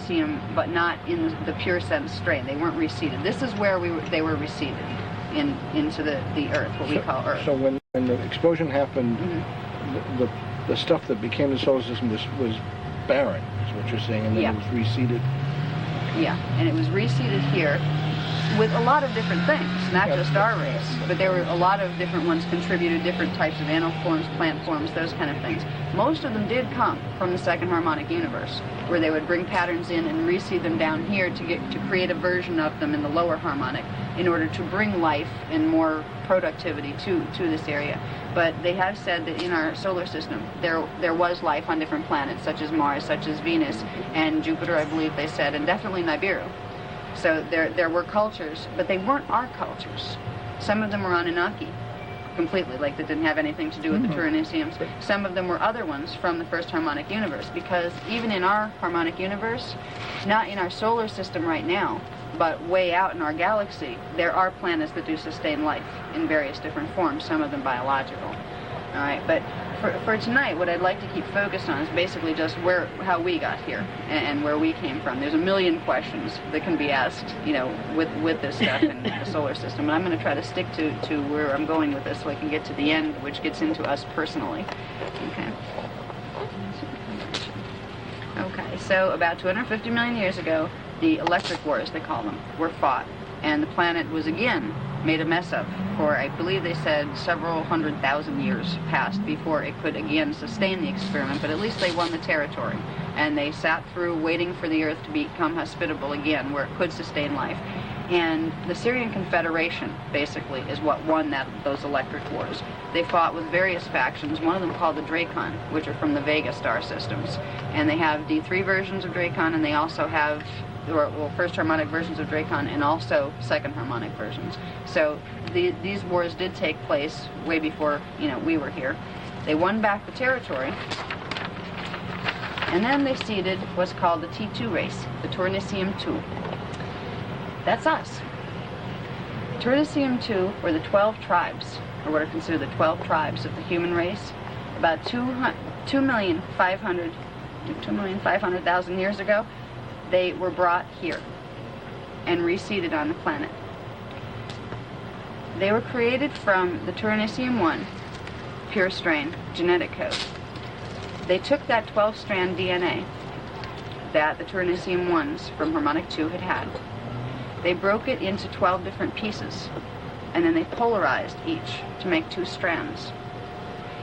Turnissium, but not in the pure sense strain. They weren't reseeded. This is where they were reseeded into the Earth, what we call Earth. So when the explosion happened, the stuff that became the solar system was barren, is what you're saying, and then it was reseeded. Yeah, and it was reseeded here with a lot of different things, not just our race, but there were a lot of different ones contributed, different types of animal forms, plant forms, those kind of things. Most of them did come from the second harmonic universe, where they would bring patterns in and reseed them down here to create a version of them in the lower harmonic in order to bring life and more productivity to this area. But they have said that in our solar system there was life on different planets, such as Mars, such as Venus, and Jupiter, I believe they said, and definitely Nibiru. So there were cultures, but they weren't our cultures. Some of them were Anunnaki, completely, like that didn't have anything to do with the Turnissiums. Some of them were other ones from the first harmonic universe, because even in our harmonic universe, not in our solar system right now, but way out in our galaxy, there are planets that do sustain life in various different forms, some of them biological. All right, but for tonight, what I'd like to keep focused on is basically just how we got here and where we came from. There's a million questions that can be asked, with this stuff in the solar system, and I'm going to try to stick to where I'm going with this so I can get to the end, which gets into us personally. Okay, so about 250 million years ago, the electric wars, they call them, were fought, and the planet was again made a mess of for, I believe they said, several 100,000 years passed before it could again sustain the experiment, but at least they won the territory, and they sat through waiting for the Earth to become hospitable again, where it could sustain life. And the Syrian Confederation, basically, is what won those electric wars. They fought with various factions, one of them called the Dracon, which are from the Vega star systems. And they have D3 versions of Dracon, and they also have first harmonic versions of Dracon, and also second harmonic versions. So these wars did take place way before we were here. They won back the territory, and then they seeded what's called the T2 race, the Turnissium 2. That's us. Turnissium 2 were the 12 tribes, or what are considered the 12 tribes of the human race. About 2,500,000 years ago, they were brought here and reseeded on the planet. They were created from the Turnissium 1 pure strain genetic code. They took that 12-strand DNA that the Turnissium 1s from harmonic 2 had. They broke it into 12 different pieces, and then they polarized each to make 2 strands.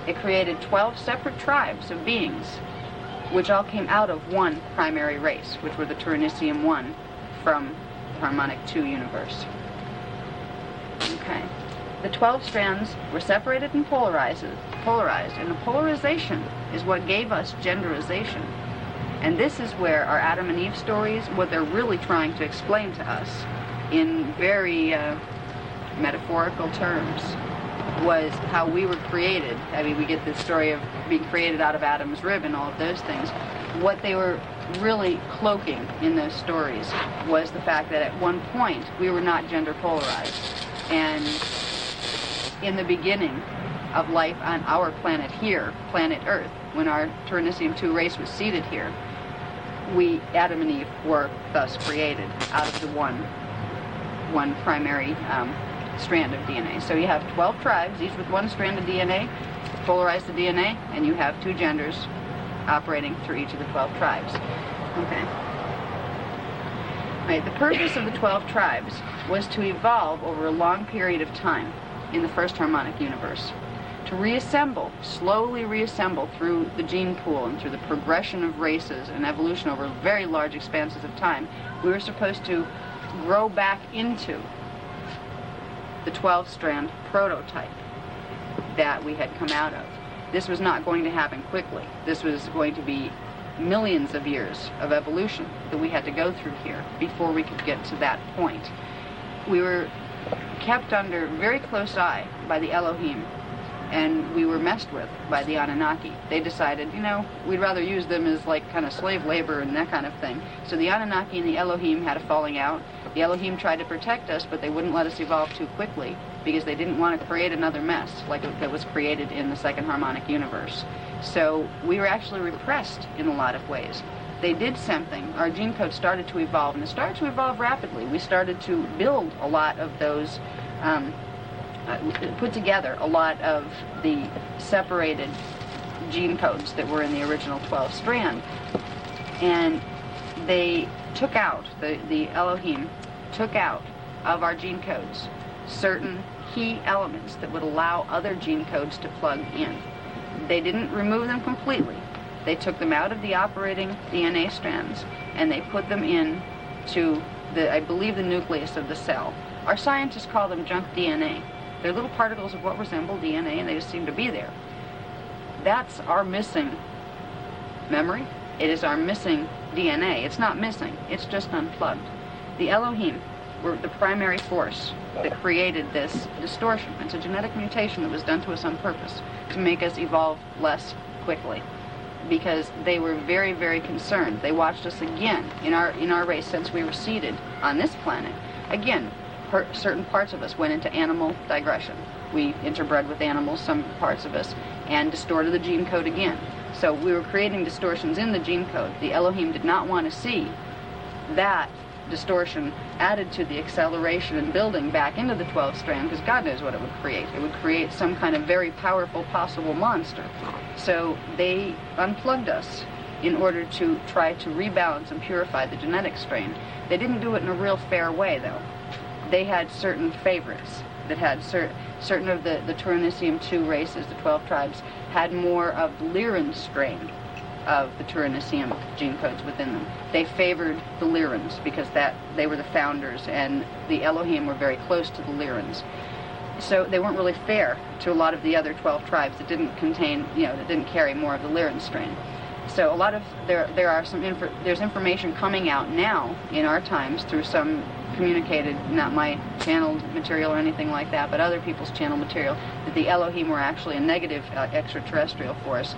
It created 12 separate tribes of beings, which all came out of one primary race, which were the Turnissium 1 from the harmonic 2 universe. Okay. The 12 strands were separated and polarized, and the polarization is what gave us genderization. And this is where our Adam and Eve stories, what they're really trying to explain to us in very metaphorical terms, was how we were created. I mean, we get this story of being created out of Adam's rib and all of those things. What they were really cloaking in those stories was the fact that at one point we were not gender polarized. And in the beginning of life on our planet here, planet Earth, when our Turnissium 2 race was seeded here, we, Adam and Eve, were thus created out of the one primary strand of DNA. So you have 12 tribes, each with one strand of DNA, polarize the DNA, and you have 2 genders operating through each of the 12 tribes. Okay. Right, the purpose of the 12 tribes was to evolve over a long period of time in the first harmonic universe, to reassemble, slowly reassemble through the gene pool and through the progression of races and evolution over very large expanses of time. We were supposed to grow back into the 12-strand prototype that we had come out of. This was not going to happen quickly. This was going to be millions of years of evolution that we had to go through here before we could get to that point. We were kept under very close eye by the Elohim, and we were messed with by the Anunnaki. They decided, we'd rather use them as like kind of slave labor and that kind of thing. So the Anunnaki and the Elohim had a falling out. The Elohim tried to protect us, but they wouldn't let us evolve too quickly because they didn't want to create another mess like that was created in the second harmonic universe. So we were actually repressed in a lot of ways. they did something. Our gene code started to evolve, and it started to evolve rapidly. We started to build a lot of those, put together a lot of the separated gene codes that were in the original 12 strand. And they took out, the Elohim took out of our gene codes certain key elements that would allow other gene codes to plug in. They didn't remove them completely. They took them out of the operating DNA strands and they put them in to I believe, the nucleus of the cell. Our scientists call them junk DNA. They're little particles of what resemble DNA, and they just seem to be there. That's our missing memory. It is our missing DNA. It's not missing. It's just unplugged. The Elohim were the primary force that created this distortion. It's a genetic mutation that was done to us on purpose to make us evolve less quickly, because they were very, very concerned. They watched us again in our race since we were seeded on this planet. Again, certain parts of us went into animal digression. We interbred with animals, some parts of us, and distorted the gene code again. So we were creating distortions in the gene code. The Elohim did not want to see that distortion added to the acceleration and building back into the 12th strand, because God knows what it would create. It would create some kind of very powerful possible monster. So they unplugged us in order to try to rebalance and purify the genetic strain. They didn't do it in a real fair way, though. They had certain favorites that had certain of the Turanicium 2 races, the 12 tribes, had more of the Lyran strain of the Turanicium gene codes within them. They favored the Lyrans because they were the founders, and the Elohim were very close to the Lyrans. So they weren't really fair to a lot of the other 12 tribes that didn't contain, that didn't carry more of the Lyran strain. So a lot of there's information coming out now in our times through some communicated, not my channeled material or anything like that, but other people's channel material, that the Elohim were actually a negative extraterrestrial force.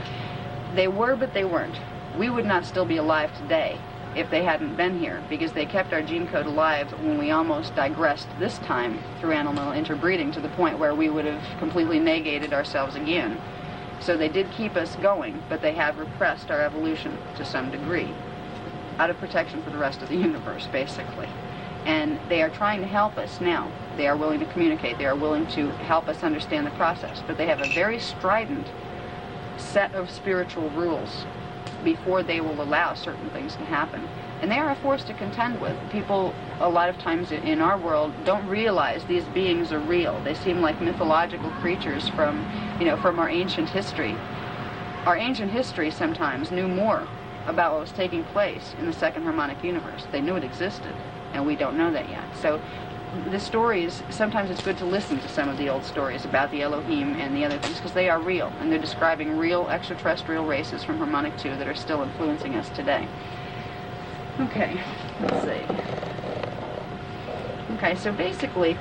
They were, but they weren't. We would not still be alive today if they hadn't been here, because they kept our gene code alive when we almost digressed this time through animal interbreeding to the point where we would have completely negated ourselves again. So they did keep us going, but they have repressed our evolution to some degree, out of protection for the rest of the universe, basically. And they are trying to help us now. They are willing to communicate. They are willing to help us understand the process. But they have a very strident set of spiritual rules before they will allow certain things to happen. And they are a force to contend with. People, a lot of times in our world, don't realize these beings are real. They seem like mythological creatures from our ancient history. Our ancient history sometimes knew more about what was taking place in the second harmonic universe. They knew it existed, and we don't know that yet. So the stories, sometimes it's good to listen to some of the old stories about the Elohim and the other things, because they are real, and they're describing real extraterrestrial races from Harmonic 2 that are still influencing us today. Okay, let's see. Okay, so basically,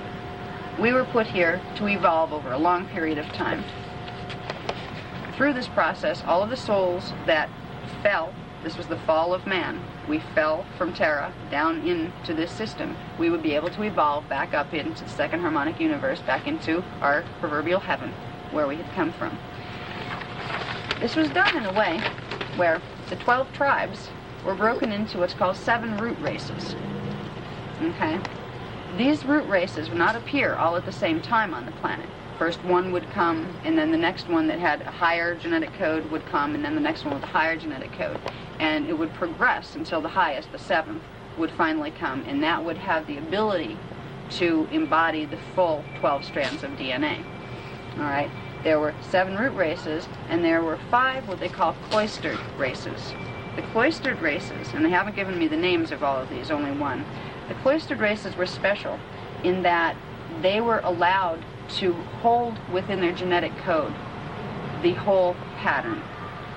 we were put here to evolve over a long period of time. Through this process, all of the souls that fell, this was the fall of man, we fell from Terra down into this system, we would be able to evolve back up into the second harmonic universe, back into our proverbial heaven, where we had come from. This was done in a way where the 12 tribes were broken into what's called 7 root races. Okay? These root races would not appear all at the same time on the planet. First one would come, and then the next one that had a higher genetic code would come, and then the next one with a higher genetic code. And it would progress until the highest, the 7th, would finally come, and that would have the ability to embody the full 12 strands of DNA. All right? There were 7 root races, and there were 5 what they call cloistered races. The cloistered races, and they haven't given me the names of all of these, only one. The cloistered races were special in that they were allowed to hold within their genetic code the whole pattern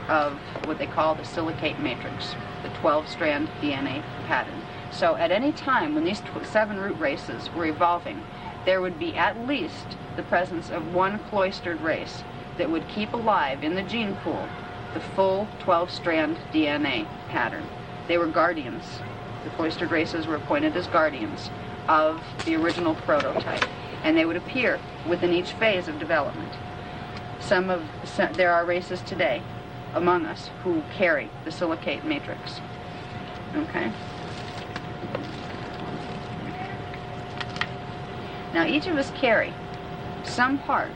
of what they call the silicate matrix, the 12-strand DNA pattern. So at any time when these 7 root races were evolving, there would be at least the presence of one cloistered race that would keep alive in the gene pool the full 12-strand DNA pattern. They were guardians. The cloistered races were appointed as guardians of the original prototype, and they would appear within each phase of development. There are races today among us who carry the silicate matrix. Okay? Now, each of us carry some part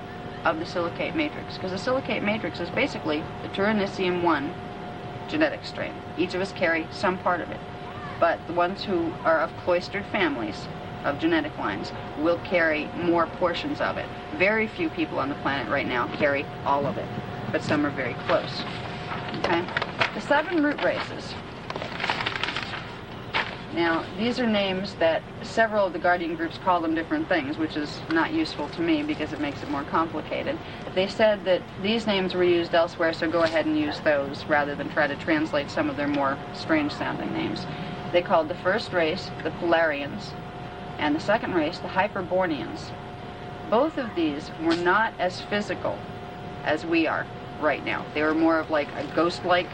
of the silicate matrix, because the silicate matrix is basically the Tyrannissium-1 genetic strain. Each of us carry some part of it. But the ones who are of cloistered families, of genetic lines, will carry more portions of it. Very few people on the planet right now carry all of it, but some are very close. Okay? The 7 root races. Now, these are names that several of the guardian groups call them different things, which is not useful to me because it makes it more complicated. They said that these names were used elsewhere, so go ahead and use those rather than try to translate some of their more strange-sounding names. They called the first race the Polarians, and the second race the Hyperbornians. Both of these were not as physical as we are right now. They were more of like a ghost-like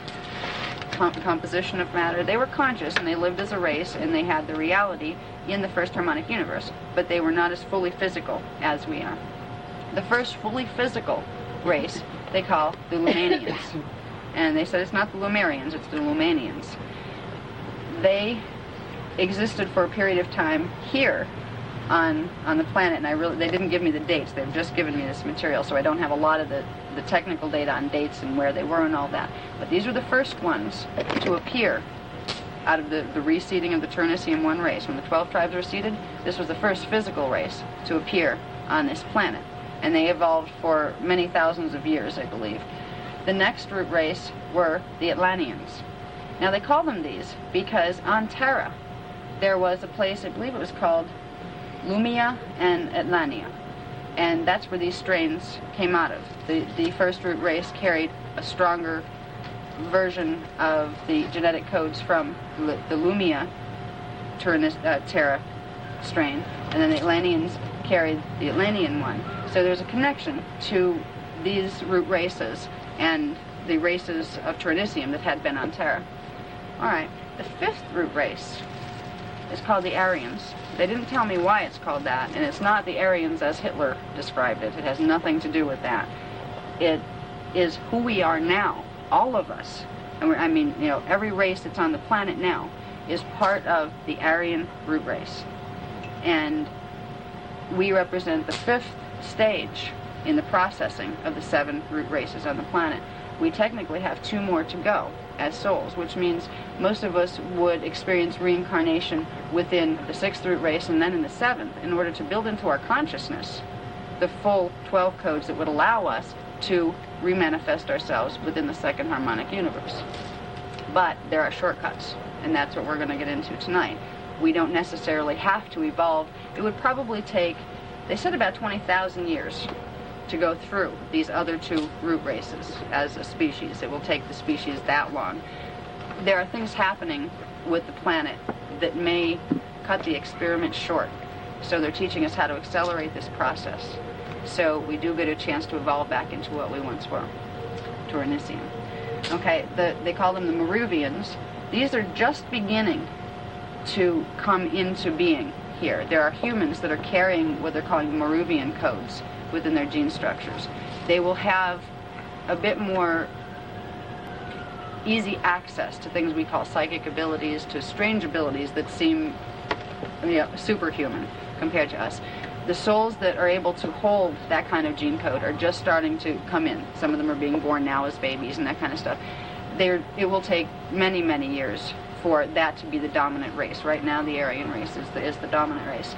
composition of matter. They were conscious and they lived as a race and they had the reality in the first harmonic universe, but they were not as fully physical as we are. The first fully physical race they call the Lumanians, and they said it's not the Lumerians, it's the Lumanians. They existed for a period of time here on the planet, and they didn't give me the dates. They've just given me this material, so I don't have a lot of the technical data on dates and where they were and all that. But these were the first ones to appear out of the reseeding of the Tyrannissium-1 race. When the 12 tribes were seeded, this was the first physical race to appear on this planet. And they evolved for many thousands of years, I believe. The next root race were the Atlanteans. Now they call them these because on Terra there was a place, I believe it was called Lumia and Atlantia, and that's where these strains came out of. The first root race carried a stronger version of the genetic codes from the Lumia Terra strain, and then the Atlanteans carried the Atlantean one. So there's a connection to these root races and the races of Tyrannissium that had been on Terra. Alright, the 5th root race is called the Aryans. They didn't tell me why it's called that, and it's not the Aryans as Hitler described it. It has nothing to do with that. It is who we are now, all of us. And every race that's on the planet now is part of the Aryan root race. And we represent the 5th stage in the processing of the 7 root races on the planet. We technically have 2 more to go as souls, which means most of us would experience reincarnation within the 6th root race and then in the 7th in order to build into our consciousness the full 12 codes that would allow us to remanifest ourselves within the 2nd harmonic universe. But there are shortcuts, and that's what we're going to get into tonight. We don't necessarily have to evolve. It would probably take, they said, about 20,000 years to go through these other 2 root races as a species. It will take the species that long. There are things happening with the planet that may cut the experiment short. So they're teaching us how to accelerate this process. So we do get a chance to evolve back into what we once were, Tyrannissium. Okay, they call them the Maruvians. These are just beginning to come into being here. There are humans that are carrying what they're calling Maruvian codes within their gene structures. They will have a bit more easy access to things we call psychic abilities, to strange abilities that seem superhuman compared to us. The souls that are able to hold that kind of gene code are just starting to come in. Some of them are being born now as babies and that kind of stuff. It will take many, many years for that to be the dominant race. Right now the Aryan race is the dominant race.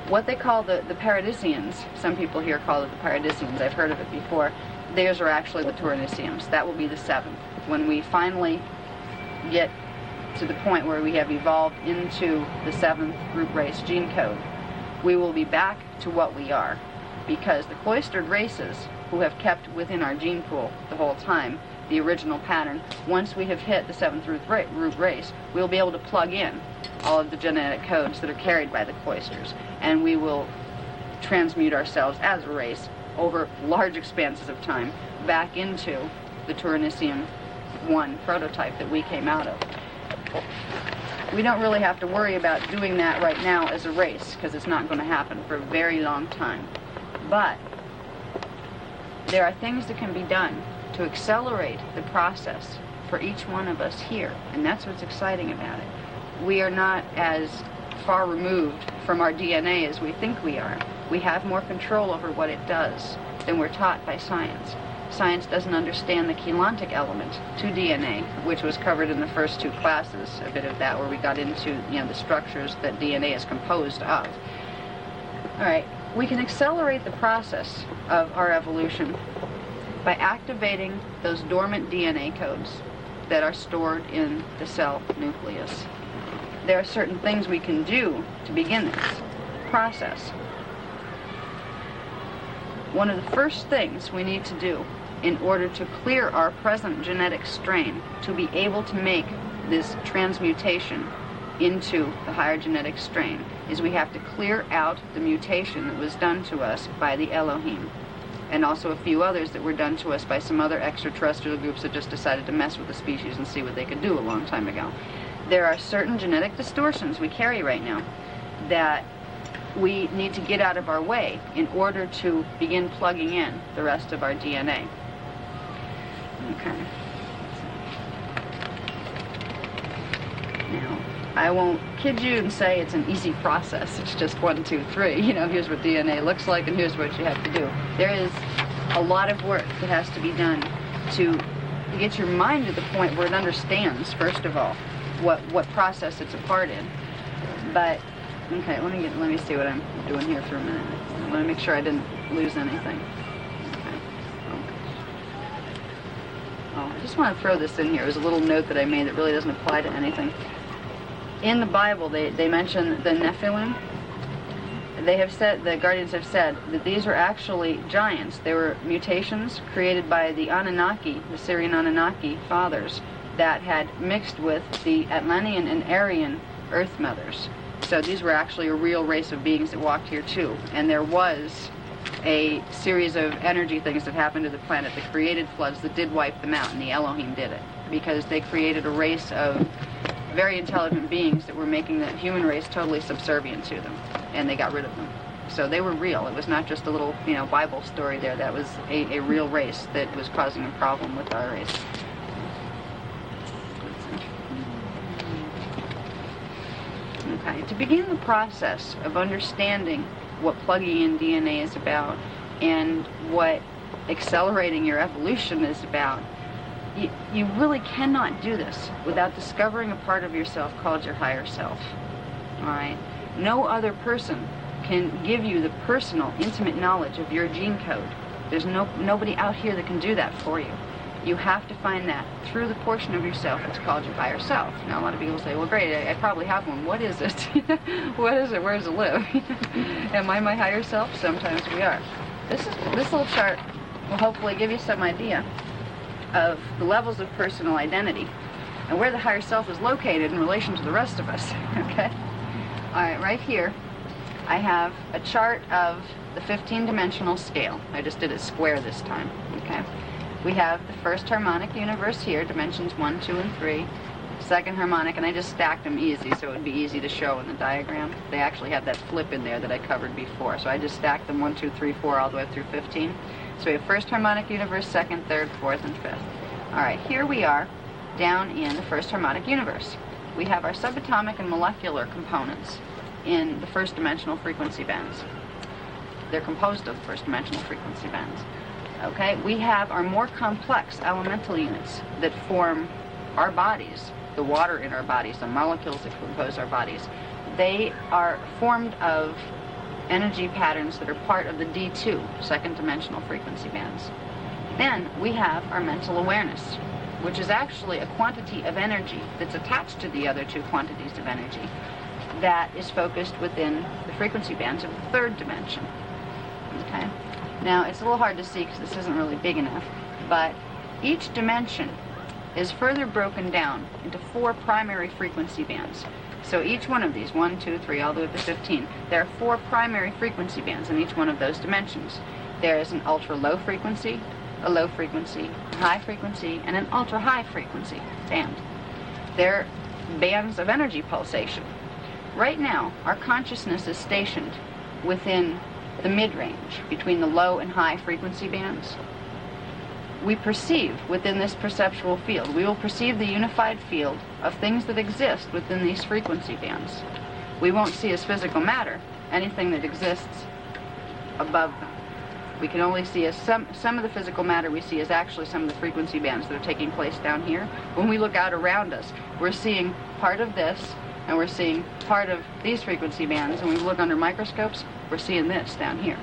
What they call the Paradisians, some people here call it the Paradisians, I've heard of it before, theirs are actually the Tyrannissiums. That will be the 7th. When we finally get to the point where we have evolved into the 7th root race gene code, we will be back to what we are. Because the cloistered races who have kept within our gene pool the whole time the original pattern, once we have hit the 7th root race, we'll be able to plug in all of the genetic codes that are carried by the cloisters, and we will transmute ourselves as a race over large expanses of time back into the Tyrannissium-1 prototype that we came out of. We don't really have to worry about doing that right now as a race, because it's not going to happen for a very long time. But there are things that can be done to accelerate the process for each one of us here, and that's what's exciting about it. we are not as far removed from our DNA as we think we are. We have more control over what it does than we're taught by science. Science doesn't understand the chelantic element to DNA, which was covered in the first 2 classes, a bit of that, where we got into, you know, the structures that DNA is composed of. All right, we can accelerate the process of our evolution by activating those dormant DNA codes that are stored in the cell nucleus. There are certain things we can do to begin this process. One of the first things we need to do in order to clear our present genetic strain to be able to make this transmutation into the higher genetic strain is we have to clear out the mutation that was done to us by the Elohim, and also a few others that were done to us by some other extraterrestrial groups that just decided to mess with the species and see what they could do a long time ago. There are certain genetic distortions we carry right now that we need to get out of our way in order to begin plugging in the rest of our DNA. Okay. Now, I won't kid you and say it's an easy process. It's just 1, 2, 3. You know, here's what DNA looks like and here's what you have to do. There is a lot of work that has to be done to get your mind to the point where it understands, first of all, what process it's a part in. But okay, let me see what I'm doing here for a minute. I want to make sure I didn't lose anything. Okay. Oh, I just want to throw this in here. It was a little note that I made that really doesn't apply to anything. In the Bible, they mention the Nephilim. They have said, the Guardians have said, that these were actually giants. They were mutations created by the Anunnaki, the Syrian Anunnaki fathers, that had mixed with the Atlantean and Aryan Earth mothers. So these were actually a real race of beings that walked here too. And there was a series of energy things that happened to the planet that created floods that did wipe them out, and the Elohim did it. Because they created a race of very intelligent beings that were making the human race totally subservient to them. And they got rid of them. So they were real. It was not just a little, you know, Bible story there. That was a real race that was causing a problem with our race. Okay, to begin the process of understanding what plugging in DNA is about and what accelerating your evolution is about, you really cannot do this without discovering a part of yourself called your higher self. All right? No other person can give you the personal, intimate knowledge of your gene code. There's nobody out here that can do that for you. You have to find that through the portion of yourself that's called your higher self. Now, a lot of people say, well, great, I probably have one. What is it? What is it? Where does it live? Am I my higher self? Sometimes we are. This little chart will hopefully give you some idea of the levels of personal identity and where the higher self is located in relation to the rest of us. Okay? All right, right here, I have a chart of the 15-dimensional scale. I just did it square this time. Okay? We have the first harmonic universe here, dimensions 1, 2, and 3. Second harmonic, and I just stacked them easy so it would be easy to show in the diagram. They actually have that flip in there that I covered before. So I just stacked them 1, 2, 3, 4 all the way through 15. So we have first harmonic universe, second, third, fourth, and fifth. All right, here we are down in the first harmonic universe. We have our subatomic and molecular components in the first dimensional frequency bands. They're composed of the first dimensional frequency bands. Okay, we have our more complex elemental units that form our bodies, the water in our bodies, the molecules that compose our bodies. They are formed of energy patterns that are part of the D2, second dimensional frequency bands. Then we have our mental awareness, which is actually a quantity of energy that's attached to the other two quantities of energy that is focused within the frequency bands of the third dimension. Okay? Now, it's a little hard to see because this isn't really big enough, but each dimension is further broken down into 4 primary frequency bands. So each one of these, 1, 2, 3, all the way up to 15, there are 4 primary frequency bands in each one of those dimensions. There is an ultra-low frequency, a low frequency, a high frequency, and an ultra-high frequency band. They're bands of energy pulsation. Right now, our consciousness is stationed within the mid-range, between the low and high frequency bands. we perceive within this perceptual field. We will perceive the unified field of things that exist within these frequency bands. We won't see as physical matter anything that exists above them. We can only see as some of the physical matter we see is actually some of the frequency bands that are taking place down here. When we look out around us, we're seeing part of this, and we're seeing part of these frequency bands, and when we look under microscopes, we're seeing this down here.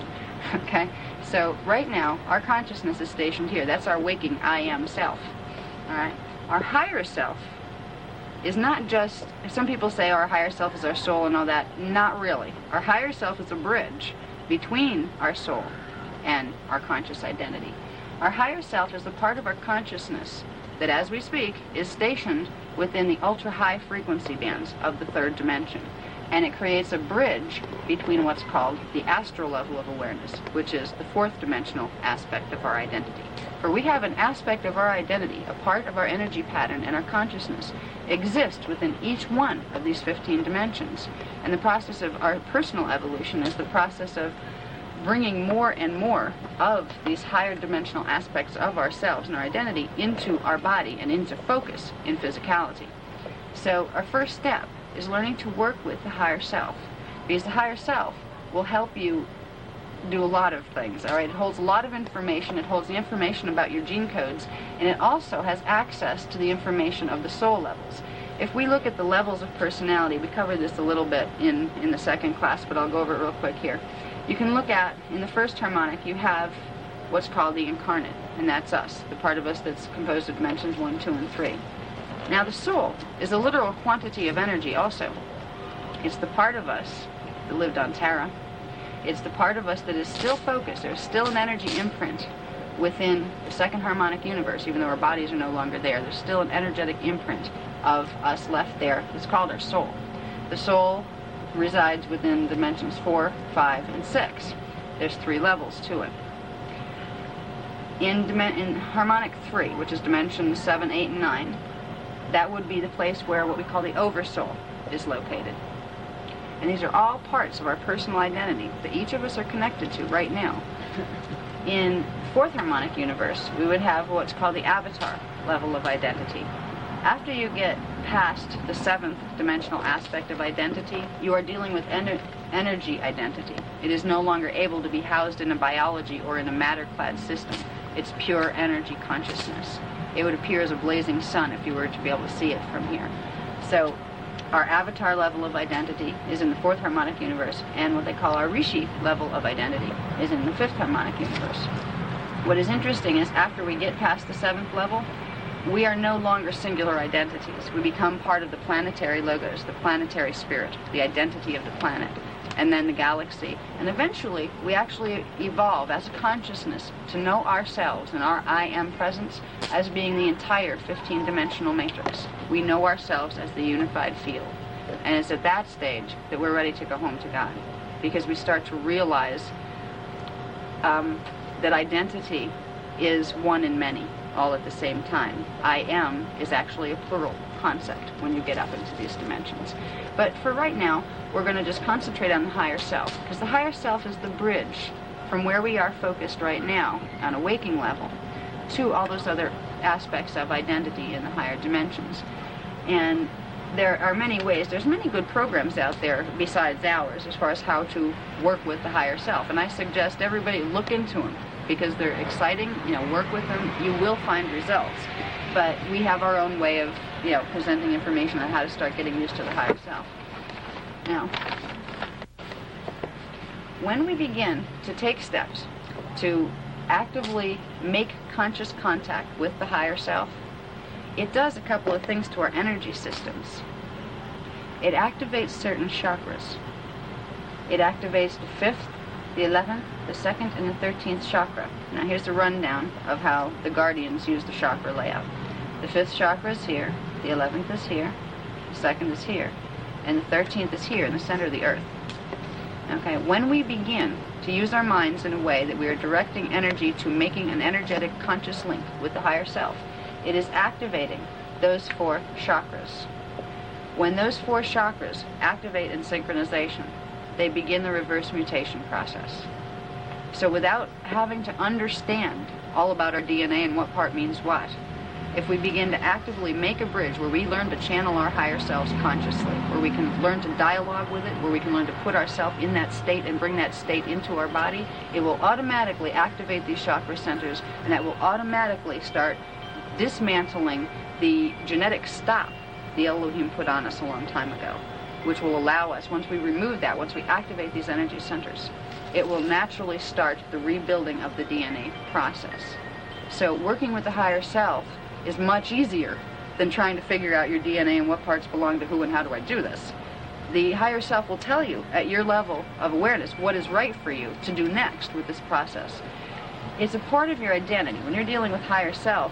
Okay? So right now, our consciousness is stationed here. That's our waking I am self. All right? Our higher self is not just, some people say our higher self is our soul and all that. Not really. Our higher self is a bridge between our soul and our conscious identity. Our higher self is the part of our consciousness that, as we speak, is stationed within the ultra-high frequency bands of the third dimension. And it creates a bridge between what's called the astral level of awareness, which is the fourth dimensional aspect of our identity. For we have an aspect of our identity, a part of our energy pattern and our consciousness exists within each one of these 15 dimensions. And the process of our personal evolution is the process of bringing more and more of these higher dimensional aspects of ourselves and our identity into our body and into focus in physicality. So our first step is learning to work with the higher self, because the higher self will help you do a lot of things. All right, it holds a lot of information. It holds the information about your gene codes, and it also has access to the information of the soul levels. If we look at the levels of personality, we covered this a little bit in the second class, but I'll go over it real quick here. You can look at, in the first harmonic, you have what's called the incarnate, and that's us, the part of us that's composed of dimensions 1, 2, and 3. Now the soul is a literal quantity of energy also. It's the part of us that lived on Terra. It's the part of us that is still focused. There's still an energy imprint within the second harmonic universe, even though our bodies are no longer there. There's still an energetic imprint of us left there. It's called our soul. The soul resides within dimensions 4, 5, and 6. There's 3 levels to it. In harmonic 3, which is dimensions 7, 8, and 9, that would be the place where what we call the oversoul is located. And these are all parts of our personal identity that each of us are connected to right now. In fourth harmonic universe, we would have what's called the avatar level of identity. After you get past the 7th dimensional aspect of identity, you are dealing with energy identity. It is no longer able to be housed in a biology or in a matter-clad system. It's pure energy consciousness. It would appear as a blazing sun if you were to be able to see it from here. So our avatar level of identity is in the 4th harmonic universe, and what they call our rishi level of identity is in the 5th harmonic universe. What is interesting is after we get past the 7th level, we are no longer singular identities. We become part of the planetary logos, the planetary spirit, the identity of the planet, and then the galaxy. And eventually, we actually evolve as a consciousness to know ourselves and our I am presence as being the entire 15-dimensional matrix. We know ourselves as the unified field. And it's at that stage that we're ready to go home to God, because we start to realize that identity is one in many, all at the same time. I am is actually a plural concept when you get up into these dimensions. But for right now, we're going to just concentrate on the higher self, because the higher self is the bridge from where we are focused right now on a waking level to all those other aspects of identity in the higher dimensions. And there are many ways. There's many good programs out there besides ours as far as how to work with the higher self. And I suggest everybody look into them, because they're exciting. Work with them. You will find results. But we have our own way of, presenting information on how to start getting used to the higher self. Now, when we begin to take steps to actively make conscious contact with the higher self, it does a couple of things to our energy systems. It activates certain chakras. It activates the 5th, the 11th, the 2nd, and the 13th chakra. Now here's the rundown of how the guardians use the chakra layout. The 5th chakra is here, the 11th is here, the 2nd is here, and the 13th is here in the center of the earth. Okay, when we begin to use our minds in a way that we are directing energy to making an energetic conscious link with the higher self, it is activating those 4 chakras. When those 4 chakras activate in synchronization, they begin the reverse mutation process. So without having to understand all about our DNA and what part means what. If we begin to actively make a bridge where we learn to channel our higher selves consciously, where we can learn to dialogue with it, where we can learn to put ourselves in that state and bring that state into our body, it will automatically activate these chakra centers, and that will automatically start dismantling the genetic stop the Elohim put on us a long time ago, which will allow us, once we remove that, once we activate these energy centers, it will naturally start the rebuilding of the DNA process. So working with the higher self is much easier than trying to figure out your DNA and what parts belong to who and how do I do this. The higher self will tell you at your level of awareness what is right for you to do next with this process. It's a part of your identity. When you're dealing with higher self,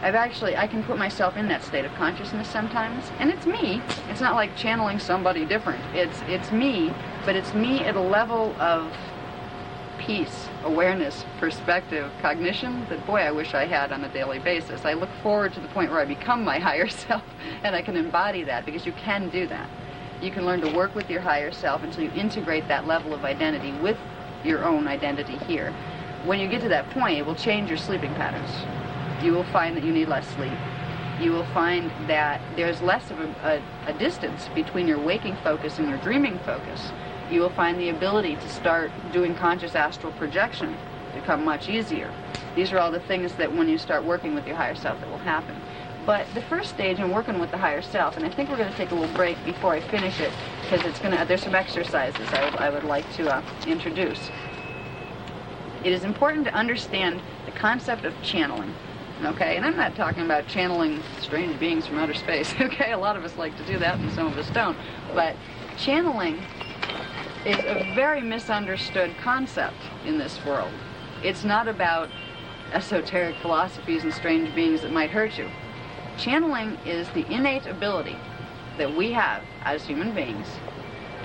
I can put myself in that state of consciousness sometimes, and it's me. It's not like channeling somebody different. It's me, but it's me at a level of peace, awareness, perspective, cognition that, boy, I wish I had on a daily basis. I look forward to the point where I become my higher self and I can embody that, because you can do that. You can learn to work with your higher self until you integrate that level of identity with your own identity here. When you get to that point, it will change your sleeping patterns. You will find that you need less sleep. You will find that there's less of a distance between your waking focus and your dreaming focus. You will find the ability to start doing conscious astral projection become much easier. These are all the things that when you start working with your higher self that will happen. But the first stage in working with the higher self, and I think we're going to take a little break before I finish it, because there's some exercises I would like to introduce. It is important to understand the concept of channeling. Okay, and I'm not talking about channeling strange beings from outer space. Okay, a lot of us like to do that and some of us don't. But channeling is a very misunderstood concept in this world. It's not about esoteric philosophies and strange beings that might hurt you. Channeling is the innate ability that we have as human beings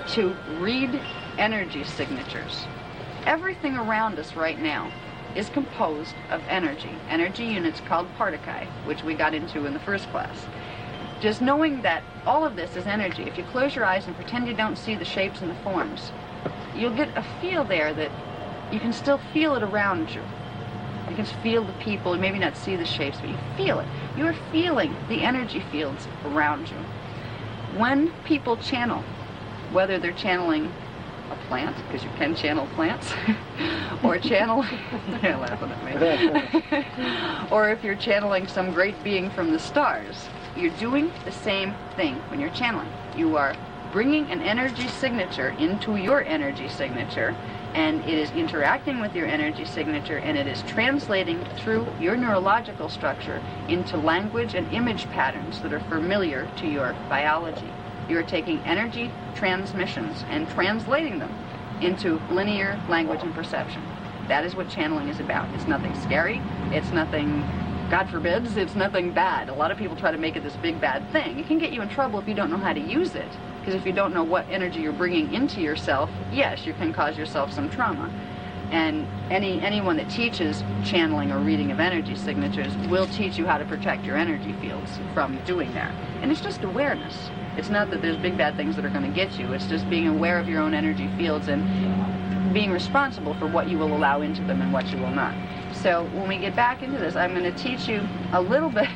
to read energy signatures. Everything around us right now is composed of energy units called particae, which we got into in the first class. Just knowing that all of this is energy, if you close your eyes and pretend you don't see the shapes and the forms, you'll get a feel there that you can still feel it around you. You can feel the people, maybe not see the shapes, but you feel it. You are feeling the energy fields around you. When people channel, whether they're channeling a plant, because you can channel plants, or channel, they're laughing at me, or if you're channeling some great being from the stars, you're doing the same thing when you're channeling. You are bringing an energy signature into your energy signature, and it is interacting with your energy signature, and it is translating through your neurological structure into language and image patterns that are familiar to your biology. You're taking energy transmissions and translating them into linear language and perception. That is what channeling is about. It's nothing scary. It's nothing, God forbids, it's nothing bad. A lot of people try to make it this big bad thing. It can get you in trouble if you don't know how to use it. Because if you don't know what energy you're bringing into yourself, yes, you can cause yourself some trauma. And anyone that teaches channeling or reading of energy signatures will teach you how to protect your energy fields from doing that. And it's just awareness. It's not that there's big bad things that are going to get you. It's just being aware of your own energy fields and being responsible for what you will allow into them and what you will not. So when we get back into this, I'm going to teach you a little bit.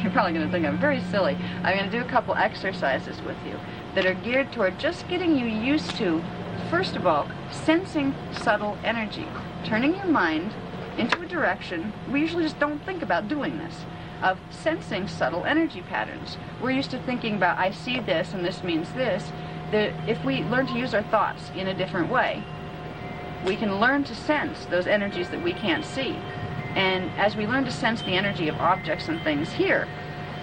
You're probably going to think I'm very silly. I'm going to do a couple exercises with you that are geared toward just getting you used to, first of all, sensing subtle energy, turning your mind into a direction. We usually just don't think about doing this, of sensing subtle energy patterns. We're used to thinking about, I see this and this means this. If we learn to use our thoughts in a different way, we can learn to sense those energies that we can't see. And as we learn to sense the energy of objects and things here,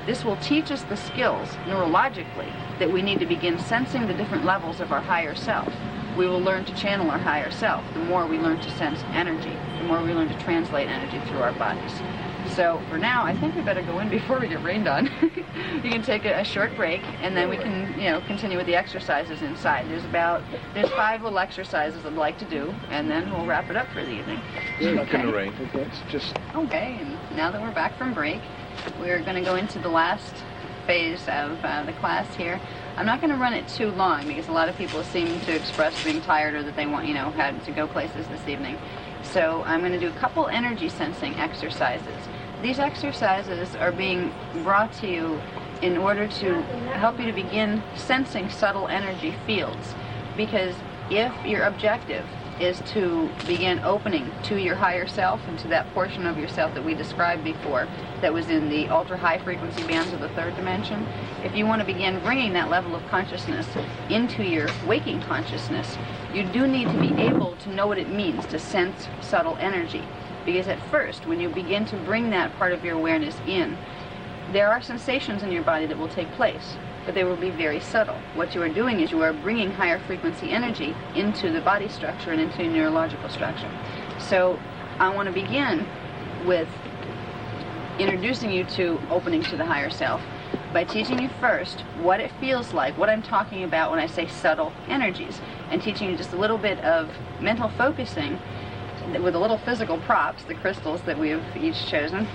this will teach us the skills neurologically that we need to begin sensing the different levels of our higher self. We will learn to channel our higher self the more we learn to sense energy, the more we learn to translate energy through our bodies. So for now, I think we better go in before we get rained on. You can take a short break, and then we can, continue with the exercises inside. There's 5 little exercises I'd like to do, and then we'll wrap it up for the evening. It's not going to rain. It's just... Okay, and now that we're back from break, we're going to go into the last phase of the class here. I'm not going to run it too long because a lot of people seem to express being tired or that they want, had to go places this evening. So I'm going to do a couple energy sensing exercises. These exercises are being brought to you in order to help you to begin sensing subtle energy fields. Because if your objective is to begin opening to your higher self and to that portion of yourself that we described before that was in the ultra-high frequency bands of the third dimension, if you want to begin bringing that level of consciousness into your waking consciousness, you do need to be able to know what it means to sense subtle energy. Because at first, when you begin to bring that part of your awareness in, there are sensations in your body that will take place, but they will be very subtle. What you are doing is you are bringing higher frequency energy into the body structure and into your neurological structure. So I want to begin with introducing you to opening to the higher self by teaching you first what it feels like, what I'm talking about when I say subtle energies, and teaching you just a little bit of mental focusing with the little physical props, the crystals that we have each chosen,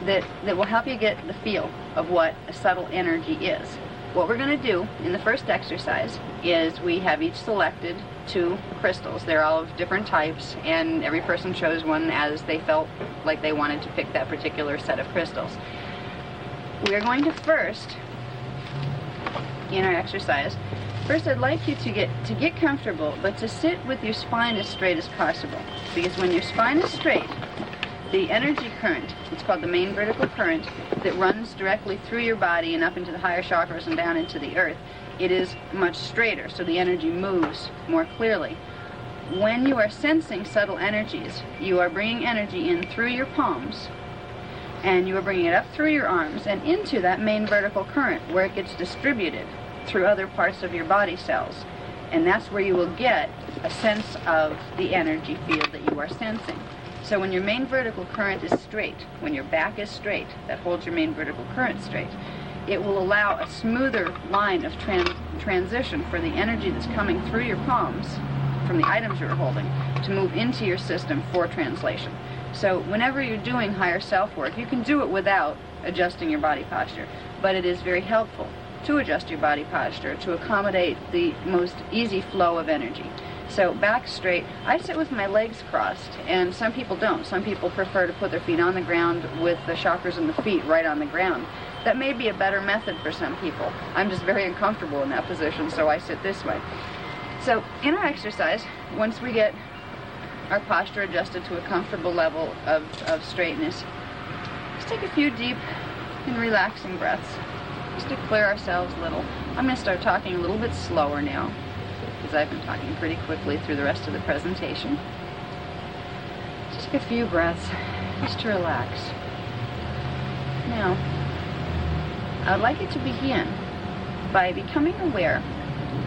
that will help you get the feel of what a subtle energy is. What we're going to do in the first exercise is we have each selected 2 crystals. They're all of different types, and every person chose one as they felt like they wanted to pick that particular set of crystals. We are going to first, in our exercise, first I'd like you to get comfortable, but to sit with your spine as straight as possible. Because when your spine is straight, the energy current, it's called the main vertical current, that runs directly through your body and up into the higher chakras and down into the earth, it is much straighter, so the energy moves more clearly. When you are sensing subtle energies, you are bringing energy in through your palms, and you are bringing it up through your arms and into that main vertical current where it gets distributed through other parts of your body cells. And that's where you will get a sense of the energy field that you are sensing. So when your main vertical current is straight, when your back is straight, that holds your main vertical current straight, it will allow a smoother line of transition for the energy that's coming through your palms from the items you're holding to move into your system for translation. So whenever you're doing higher self work, you can do it without adjusting your body posture, but it is very helpful to adjust your body posture to accommodate the most easy flow of energy. So back straight, I sit with my legs crossed, and some people don't. Some people prefer to put their feet on the ground with the chakras in the feet right on the ground. That may be a better method for some people. I'm just very uncomfortable in that position, so I sit this way. So in our exercise, once we get our posture adjusted to a comfortable level of straightness, let's take a few deep and relaxing breaths just to clear ourselves a little. I'm going to start talking a little bit slower now, because I've been talking pretty quickly through the rest of the presentation. Just take a few breaths just to relax. Now, I would like you to begin by becoming aware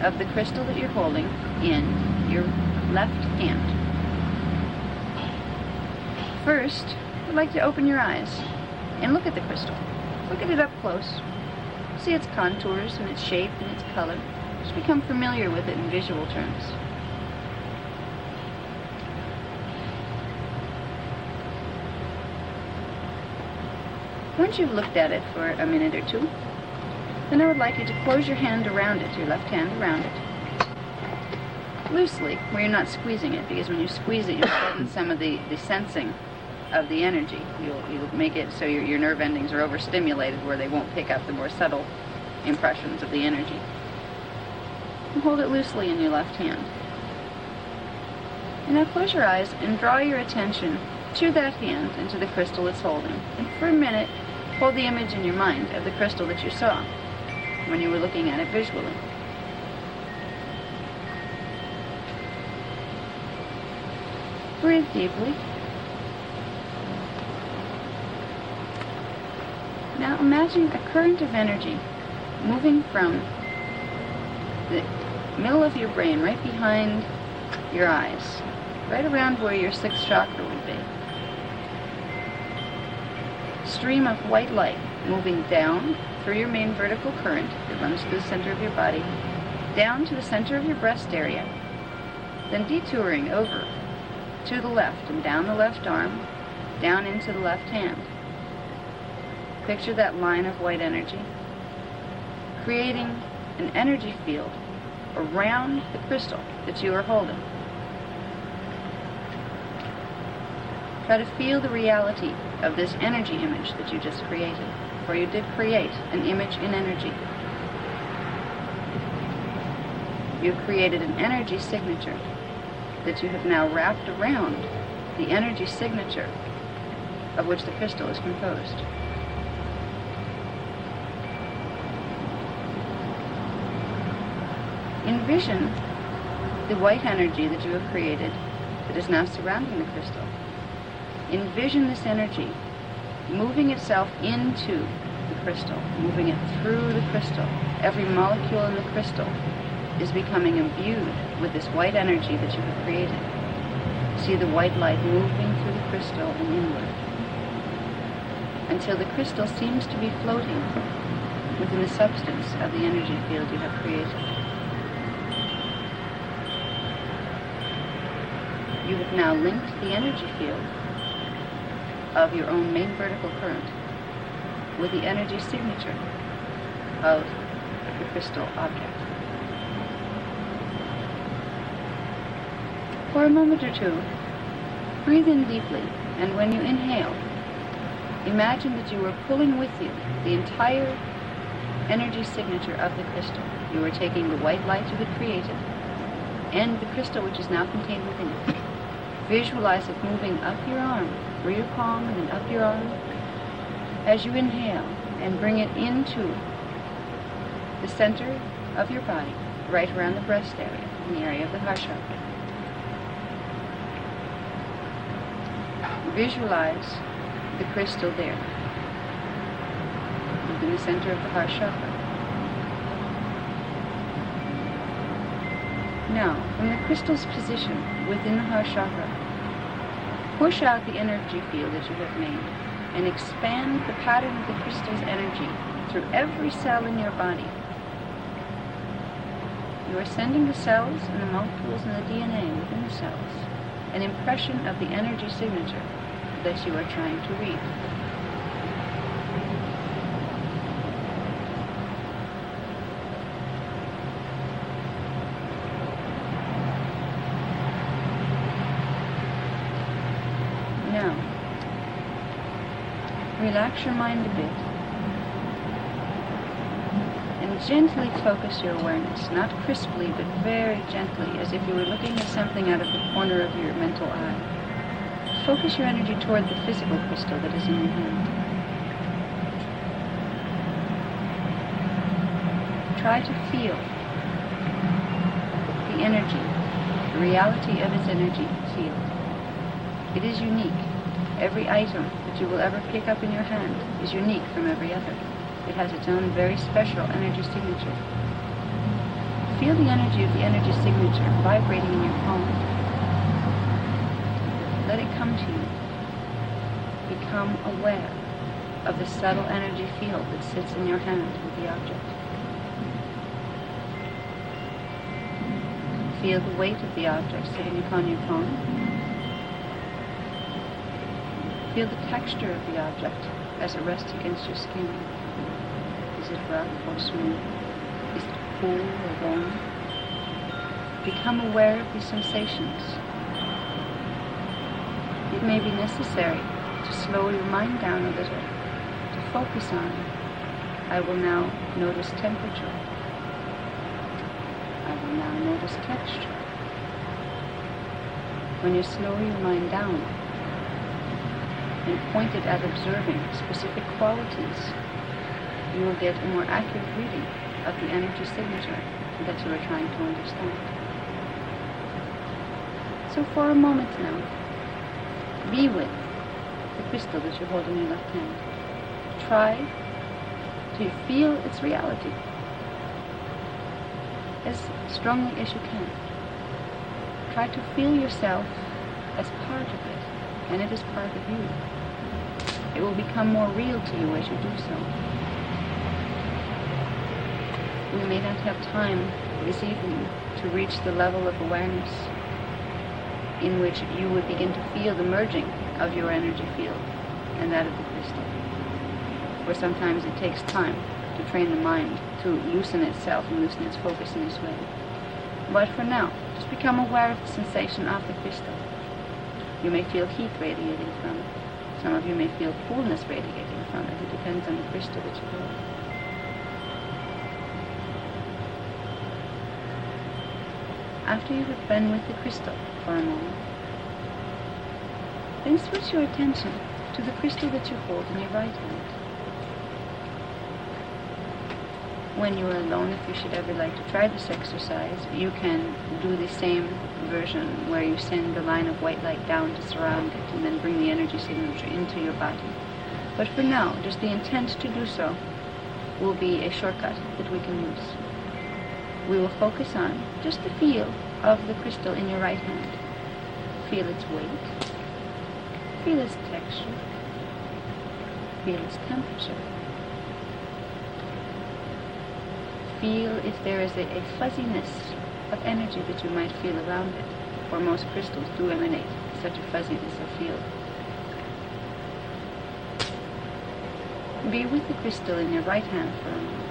of the crystal that you're holding in your left hand. First, I'd like to open your eyes and look at the crystal. Look at it up close. See its contours and its shape and its color. Just become familiar with it in visual terms. Once you've looked at it for a minute or two, then I would like you to close your hand around it, your left hand around it, loosely, where you're not squeezing it, because when you squeeze it, you'll deaden some of the sensing of the energy. You'll make it so your nerve endings are overstimulated where they won't pick up the more subtle impressions of the energy. And hold it loosely in your left hand. And now close your eyes and draw your attention to that hand and to the crystal it's holding. And for a minute, hold the image in your mind of the crystal that you saw when you were looking at it visually. Breathe deeply. Now imagine a current of energy moving from the middle of your brain, right behind your eyes, right around where your sixth chakra would be. Stream of white light moving down through your main vertical current that runs through the center of your body, down to the center of your breast area, then detouring over to the left and down the left arm, down into the left hand. Picture that line of white energy, creating an energy field around the crystal that you are holding. Try to feel the reality of this energy image that you just created, for you did create an image in energy. You created an energy signature that you have now wrapped around the energy signature of which the crystal is composed. Envision the white energy that you have created that is now surrounding the crystal. Envision this energy moving itself into the crystal, moving it through the crystal. Every molecule in the crystal is becoming imbued with this white energy that you have created. See the white light moving through the crystal and inward, until the crystal seems to be floating within the substance of the energy field you have created. You have now linked the energy field of your own main vertical current with the energy signature of the crystal object. For a moment or two, breathe in deeply, and when you inhale, imagine that you are pulling with you the entire energy signature of the crystal. You are taking the white light you had created and the crystal which is now contained within it. Visualize it moving up your arm, through your palm and then up your arm as you inhale, and bring it into the center of your body, right around the breast area, in the area of the heart chakra. Visualize the crystal there, within the center of the heart chakra. Now, from the crystal's position within the heart chakra, push out the energy field that you have made and expand the pattern of the crystal's energy through every cell in your body. You are sending the cells and the molecules and the DNA within the cells an impression of the energy signature that you are trying to read. Now, relax your mind a bit and gently focus your awareness, not crisply, but very gently, as if you were looking at something out of the corner of your mental eye. Focus your energy toward the physical crystal that is in your hand. Try to feel the energy, the reality of its energy field. It is unique. Every item that you will ever pick up in your hand is unique from every other. It has its own very special energy signature. Feel the energy of the energy signature vibrating in your palm. Let it come to you. Become aware of the subtle energy field that sits in your hand with the object. Feel the weight of the object sitting upon your palm. Feel the texture of the object as it rests against your skin. Is it rough or smooth? Is it cool or warm? Become aware of these sensations. It may be necessary to slow your mind down a little, to focus on, I will now notice temperature. I will now notice texture. When you slow your mind down and point it at observing specific qualities, you will get a more accurate reading of the energy signature that you are trying to understand. So for a moment now, be with the crystal that you hold in your left hand. Try to feel its reality as strongly as you can. Try to feel yourself as part of it, and it is part of you. It will become more real to you as you do so. We may not have time this evening to reach the level of awareness in which you would begin to feel the merging of your energy field and that of the crystal. For sometimes it takes time to train the mind to loosen itself and loosen its focus in this way. But for now, just become aware of the sensation of the crystal. You may feel heat radiating from it. Some of you may feel coolness radiating from it. It depends on the crystal that you hold. After you have been with the crystal for a moment, then switch your attention to the crystal that you hold in your right hand. When you are alone, if you should ever like to try this exercise, you can do the same version where you send a line of white light down to surround it and then bring the energy signature into your body. But for now, just the intent to do so will be a shortcut that we can use. We will focus on just the feel of the crystal in your right hand. Feel its weight, feel its texture, feel its temperature. Feel if there is a fuzziness of energy that you might feel around it, for most crystals do emanate such a fuzziness of feel. Be with the crystal in your right hand for a moment.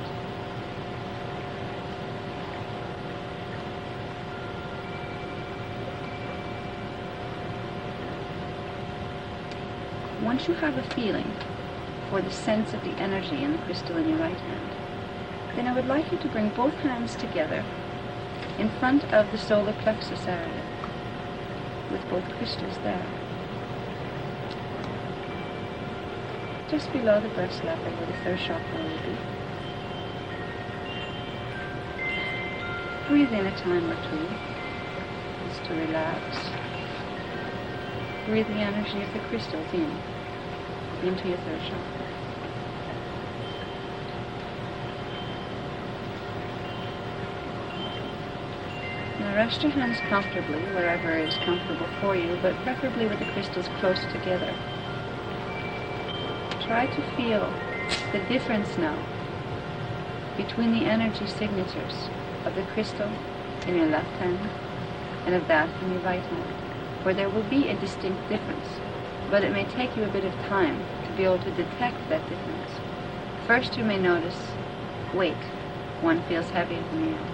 Once you have a feeling for the sense of the energy in the crystal in your right hand, then I would like you to bring both hands together in front of the solar plexus area, with both crystals there. Just below the breast level where the third chakra will be. Breathe in a time or two, just to relax. Breathe the energy of the crystals into your third chakra. Now rest your hands comfortably, wherever is comfortable for you, but preferably with the crystals close together. Try to feel the difference now between the energy signatures of the crystal in your left hand and of that in your right hand, where there will be a distinct difference, but it may take you a bit of time to be able to detect that difference. First you may notice weight. One feels heavier than the other.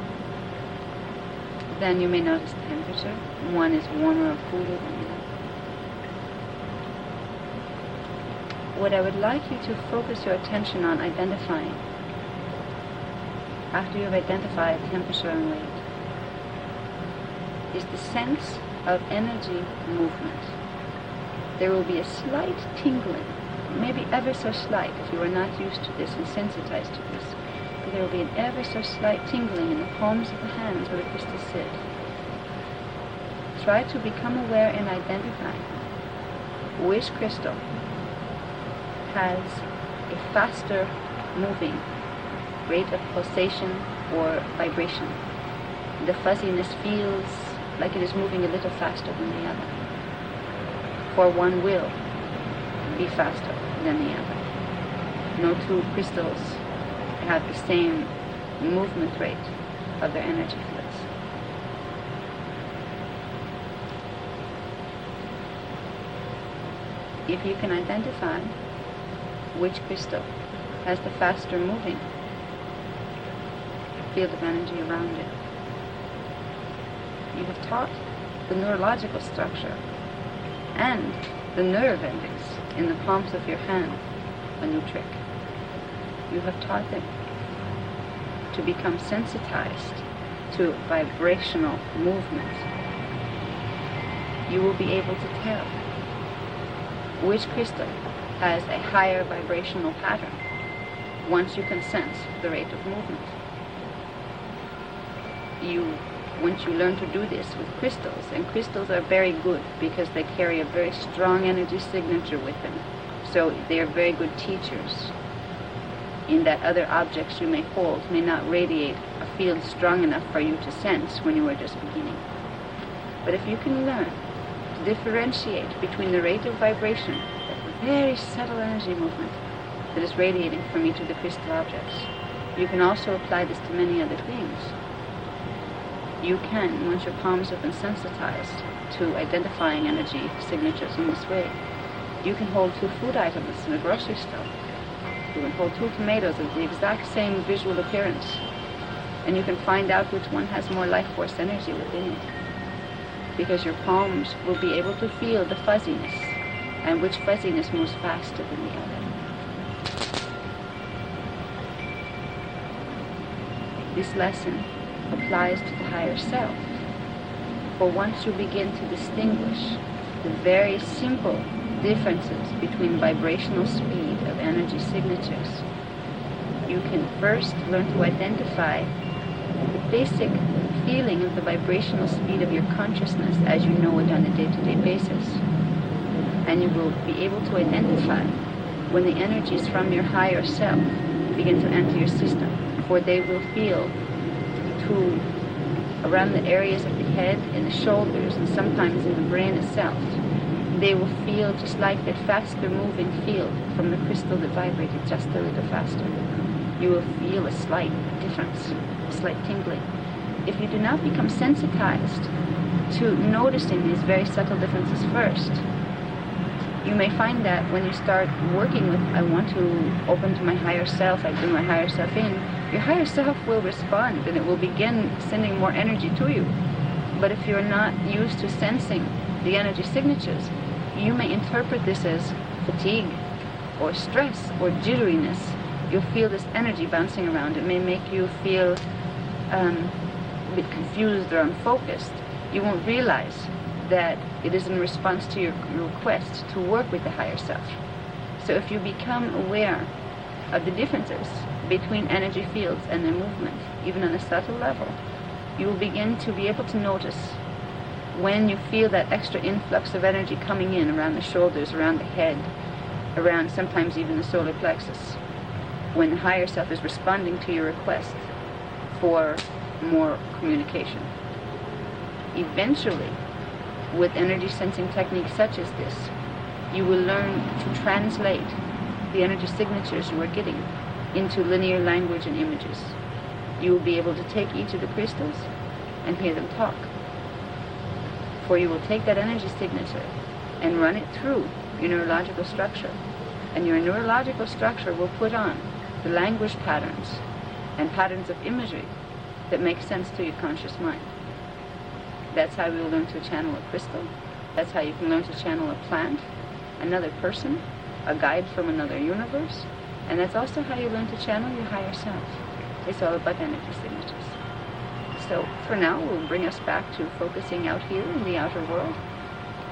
Then you may notice temperature. One is warmer or cooler than the other. What I would like you to focus your attention on identifying, after you have identified temperature and weight, is the sense of energy movement. There will be a slight tingling, maybe ever so slight if you are not used to this and sensitized to this. There will be an ever so slight tingling in the palms of the hands where the crystals sit. Try to become aware and identify which crystal has a faster moving rate of pulsation or vibration. The fuzziness feels like it is moving a little faster than the other. For one will be faster than the other. No two crystals have the same movement rate of their energy fields. If you can identify which crystal has the faster moving field of energy around it, you have taught the neurological structure and the nerve endings in the palms of your hand a new trick. You have taught them to become sensitized to vibrational movement. You will be able to tell which crystal has a higher vibrational pattern once you can sense the rate of movement. Once you learn to do this with crystals, and crystals are very good because they carry a very strong energy signature with them, so they are very good teachers in that other objects you may hold may not radiate a field strong enough for you to sense when you are just beginning. But if you can learn to differentiate between the rate of vibration, that very subtle energy movement that is radiating from each of the crystal objects, you can also apply this to many other things. You can, once your palms have been sensitized to identifying energy signatures in this way, you can hold two food items in a grocery store. You can hold two tomatoes of the exact same visual appearance, and you can find out which one has more life force energy within it. because your palms will be able to feel the fuzziness, and which fuzziness moves faster than the other. This lesson applies to the higher self, for once you begin to distinguish the very simple differences between vibrational speed of energy signatures, you can first learn to identify the basic feeling of the vibrational speed of your consciousness as you know it on a day-to-day basis. And you will be able to identify when the energies from your higher self begin to enter your system, for they will feel to around the areas of the head and the shoulders and sometimes in the brain itself. They will feel just like that faster moving field from the crystal that vibrated just a little faster. You will feel a slight difference, a slight tingling. If you do not become sensitized to noticing these very subtle differences first, you may find that when you start working with, I want to open to my higher self, I bring my higher self in, your higher self will respond and it will begin sending more energy to you. But if you're not used to sensing the energy signatures, you may interpret this as fatigue or stress or jitteriness. You'll feel this energy bouncing around. It may make you feel a bit confused or unfocused. You won't realize that it is in response to your request to work with the higher self. So if you become aware of the differences between energy fields and their movement, even on a subtle level, you will begin to be able to notice when you feel that extra influx of energy coming in around the shoulders, around the head, around sometimes even the solar plexus, when the higher self is responding to your request for more communication. Eventually, with energy sensing techniques such as this, you will learn to translate the energy signatures you are getting into linear language and images. You will be able to take each of the crystals and hear them talk. For you will take that energy signature and run it through your neurological structure. And your neurological structure will put on the language patterns and patterns of imagery that make sense to your conscious mind. That's how we will learn to channel a crystal. That's how you can learn to channel a plant, another person, a guide from another universe. And that's also how you learn to channel your higher self. It's all about energy signatures. So for now, we'll bring us back to focusing out here in the outer world.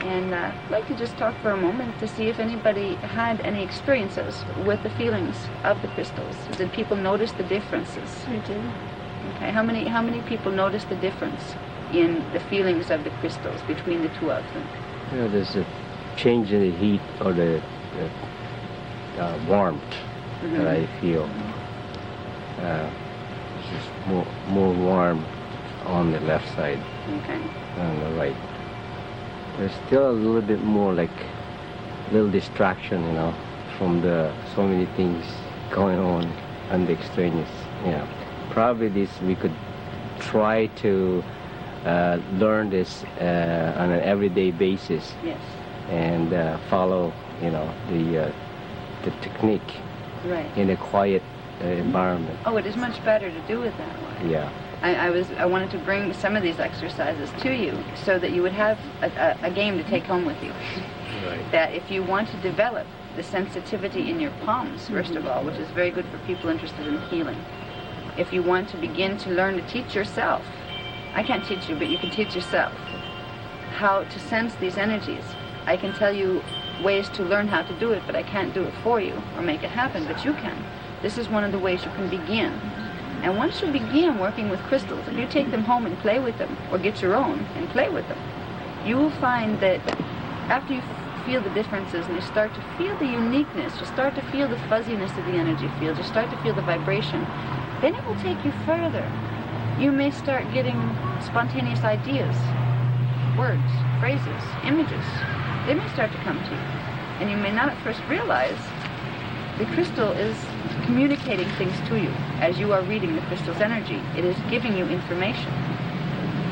And I'd like to just talk for a moment to see if anybody had any experiences with the feelings of the crystals. Did people notice the differences? I do. Okay, how many people notice the difference in the feelings of the crystals between the two of them? Yeah, there's a change in the heat or the warmth that I feel. It's just more warm on the left side Okay. than the right. There's still a little bit more like little distraction, from the so many things going on the extraneous. Probably this we could try to learn this on an everyday basis. Yes. And follow, the technique Right. in a quiet environment. Oh, it is much better to do it that way. Yeah. I wanted to bring some of these exercises to you so that you would have a game to take home with you. Right. That if you want to develop the sensitivity in your palms, first of all, which is very good for people interested in healing. If you want to begin to learn to teach yourself, I can't teach you, but you can teach yourself how to sense these energies. I can tell you ways to learn how to do it, but I can't do it for you or make it happen, but you can. This is one of the ways you can begin. And once you begin working with crystals, if you take them home and play with them, or get your own and play with them, you will find that after you feel the differences and you start to feel the uniqueness, you start to feel the fuzziness of the energy field, you start to feel the vibration, then it will take you further. You may start getting spontaneous ideas, words, phrases, images. They may start to come to you. And you may not at first realize the crystal is communicating things to you as you are reading the crystal's energy. It is giving you information.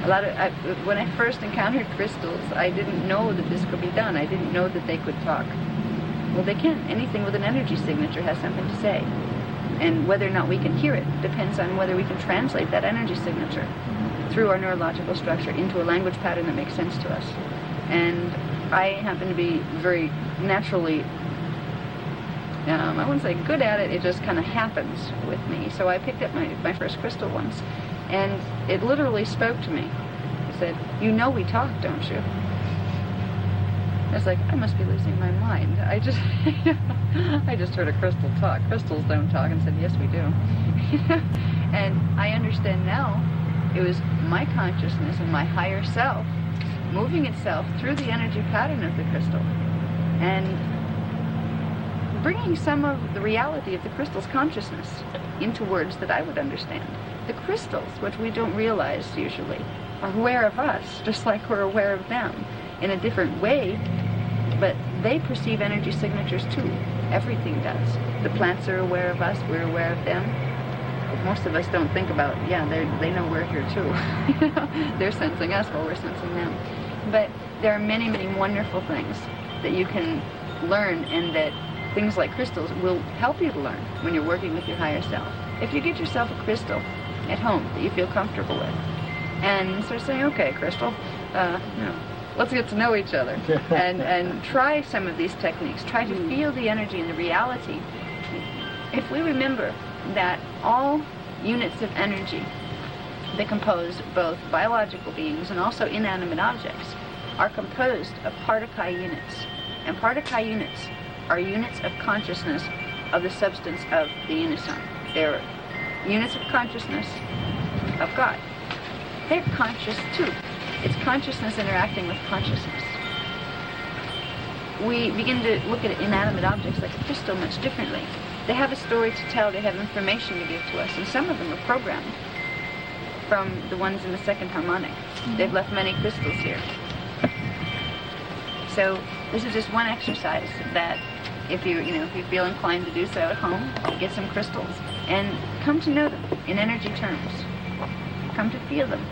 When I first encountered crystals, I didn't know that this could be done. I didn't know that they could talk. Well, they can. Anything with an energy signature has something to say. And whether or not we can hear it depends on whether we can translate that energy signature through our neurological structure into a language pattern that makes sense to us. And I happen to be very naturally, I wouldn't say good at it, it just kind of happens with me. So I picked up my first crystal once, and it literally spoke to me. It said, "You know we talk, don't you?" I was like, I must be losing my mind. I just heard a crystal talk. Crystals don't talk, and said, yes, we do. And I understand now, it was my consciousness and my higher self moving itself through the energy pattern of the crystal and bringing some of the reality of the crystal's consciousness into words that I would understand. The crystals, which we don't realize usually, are aware of us, just like we're aware of them, in a different way, but they perceive energy signatures too. Everything does. The plants are aware of us, we're aware of them. But most of us don't think about, yeah, they know we're here too. They're sensing us while we're sensing them. But there are many, many wonderful things that you can learn, and that things like crystals will help you to learn when you're working with your higher self. If you get yourself a crystal at home that you feel comfortable with, and start saying, okay, crystal, let's get to know each other, and try some of these techniques. Try to feel the energy and the reality. If we remember that all units of energy that compose both biological beings and also inanimate objects are composed of particle units. And particle units are units of consciousness of the substance of the unison. They're units of consciousness of God. They're conscious too. It's consciousness interacting with consciousness. We begin to look at inanimate objects like a crystal much differently. They have a story to tell, they have information to give to us, and some of them are programmed from the ones in the second harmonic. They've left many crystals here. So this is just one exercise that if you feel inclined to do so at home, get some crystals and come to know them in energy terms. Come to feel them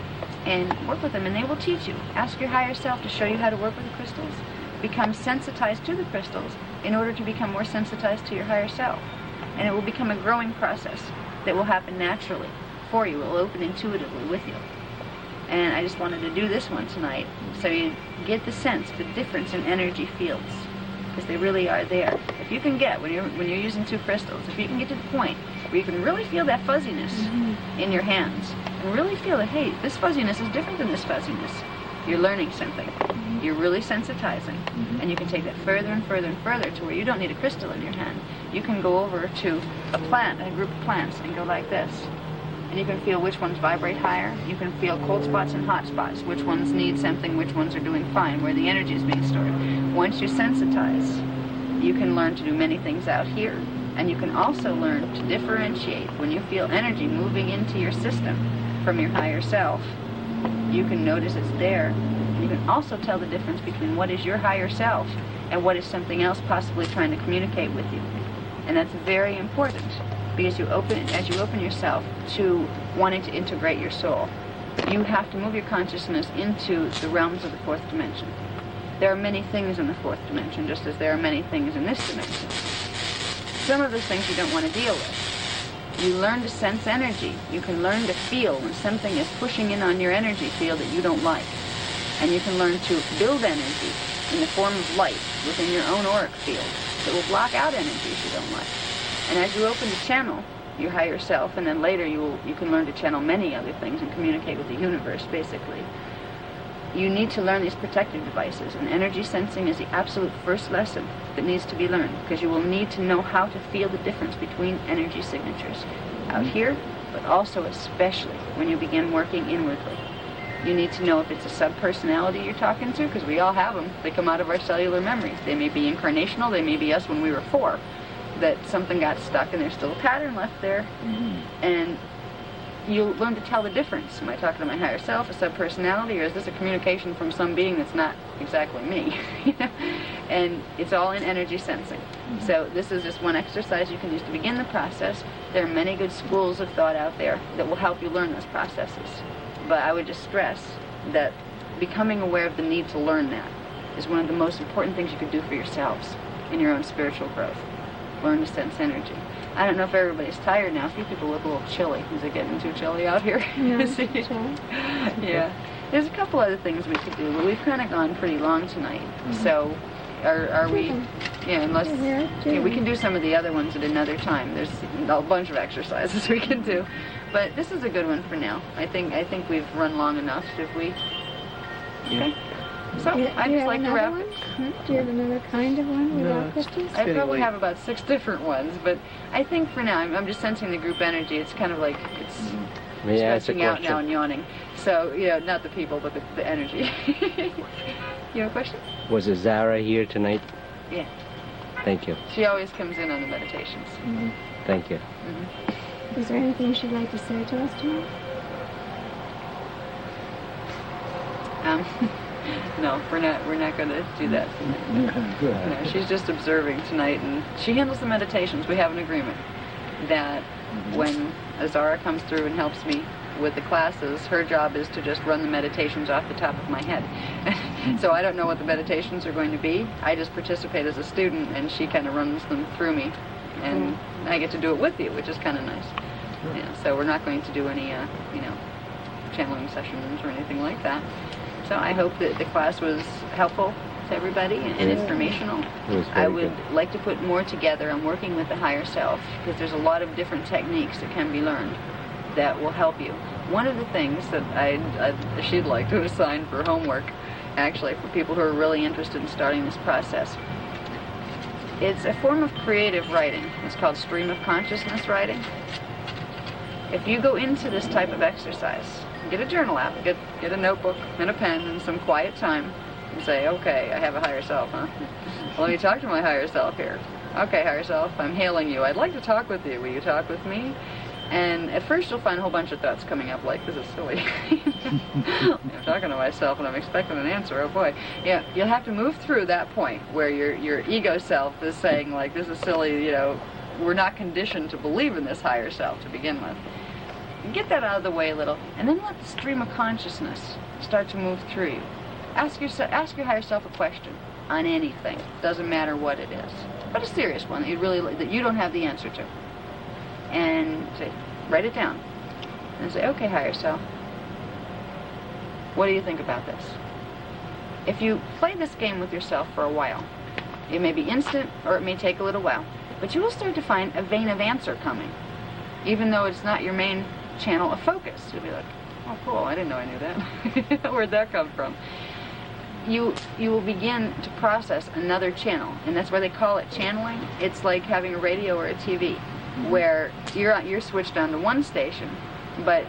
and work with them, and they will teach you. Ask your higher self to show you how to work with the crystals. Become sensitized to the crystals in order to become more sensitized to your higher self. And it will become a growing process that will happen naturally for you. It will open intuitively with you. And I just wanted to do this one tonight so you get the sense, the difference in energy fields, because they really are there. If you can get, when you're using two crystals, if you can get to the point where you can really feel that fuzziness in your hands, and really feel that, hey, this fuzziness is different than this fuzziness, you're learning something. You're really sensitizing. And you can take that further and further and further to where you don't need a crystal in your hand. You can go over to a plant, a group of plants, and go like this. And you can feel which ones vibrate higher. You can feel cold spots and hot spots, which ones need something, which ones are doing fine, where the energy is being stored. Once you sensitize, you can learn to do many things out here. And you can also learn to differentiate when you feel energy moving into your system from your higher self. You can notice it's there. You can also tell the difference between what is your higher self and what is something else possibly trying to communicate with you. And that's very important, because as you open yourself to wanting to integrate your soul, you have to move your consciousness into the realms of the fourth dimension. There are many things in the fourth dimension, just as there are many things in this dimension. Some of those things you don't want to deal with. You learn to sense energy. You can learn to feel when something is pushing in on your energy field that you don't like. And you can learn to build energy in the form of light within your own auric field that will block out energies you don't like. And as you open to channel your higher self, and then later you can learn to channel many other things and communicate with the universe, basically. You need to learn these protective devices, and energy sensing is the absolute first lesson that needs to be learned, because you will need to know how to feel the difference between energy signatures out here, but also especially when you begin working inwardly. You need to know if it's a sub-personality you're talking to, because we all have them. They come out of our cellular memories. They may be incarnational, they may be us when we were 4, that something got stuck and there's still a pattern left there. And you'll learn to tell the difference. Am I talking to my higher self, a sub-personality, or is this a communication from some being that's not exactly me? And it's all in energy sensing. So this is just one exercise you can use to begin the process. There are many good schools of thought out there that will help you learn those processes. But I would just stress that becoming aware of the need to learn that is one of the most important things you can do for yourselves in your own spiritual growth. Learn to sense energy. I don't know if everybody's tired now. A few people look a little chilly. Is it getting too chilly out here? No, Yeah. There's a couple other things we could do, but we've kind of gone pretty long tonight. So, are we? Yeah, unless we can do some of the other ones at another time. There's a bunch of exercises we can do, but this is a good one for now. I think we've run long enough. If we. Okay. So I'd just like to wrap it. Do you have another kind of one without crystals? I probably have about 6 different ones, but I think for now I'm just sensing the group energy. It's kind of like it's stretching out now and yawning. So not the people, but the energy. You have a question? Was it Zara here tonight? Yeah. Thank you. She always comes in on the meditations. Thank you. Is there anything you'd like to say to us tonight? No, we're not going to do that tonight. Good. No, she's just observing tonight, and she handles the meditations. We have an agreement that when Azara comes through and helps me with the classes, her job is to just run the meditations off the top of my head. So I don't know what the meditations are going to be. I just participate as a student, and she kind of runs them through me, and I get to do it with you, which is kind of nice. Yeah, so we're not going to do any, channeling sessions or anything like that. So I hope that the class was helpful to everybody and informational. I would like to put more together on working with the higher self, because there's a lot of different techniques that can be learned that will help you. One of the things that she'd like to assign for homework, actually, for people who are really interested in starting this process, it's a form of creative writing. It's called stream of consciousness writing. If you go into this type of exercise, get a journal out, get a notebook and a pen and some quiet time, and say, okay, I have a higher self, huh? Well, let me talk to my higher self here. Okay, higher self, I'm hailing you. I'd like to talk with you. Will you talk with me? And at first you'll find a whole bunch of thoughts coming up like, this is silly. I'm talking to myself and I'm expecting an answer, oh boy. Yeah, you'll have to move through that point where your ego self is saying, like, this is silly, we're not conditioned to believe in this higher self to begin with. Get that out of the way a little, and then let the stream of consciousness start to move through you. Ask your higher self a question on anything. Doesn't matter what it is, but a serious one that you don't have the answer to. And say, write it down, and say, okay, higher self, what do you think about this? If you play this game with yourself for a while, it may be instant or it may take a little while, but you will start to find a vein of answer coming, even though it's not your main channel of focus. You'll be like, oh cool, I didn't know I knew that. Where'd that come from? You will begin to process another channel, and that's why they call it channeling. It's like having a radio or a TV, where you're switched on to one station, but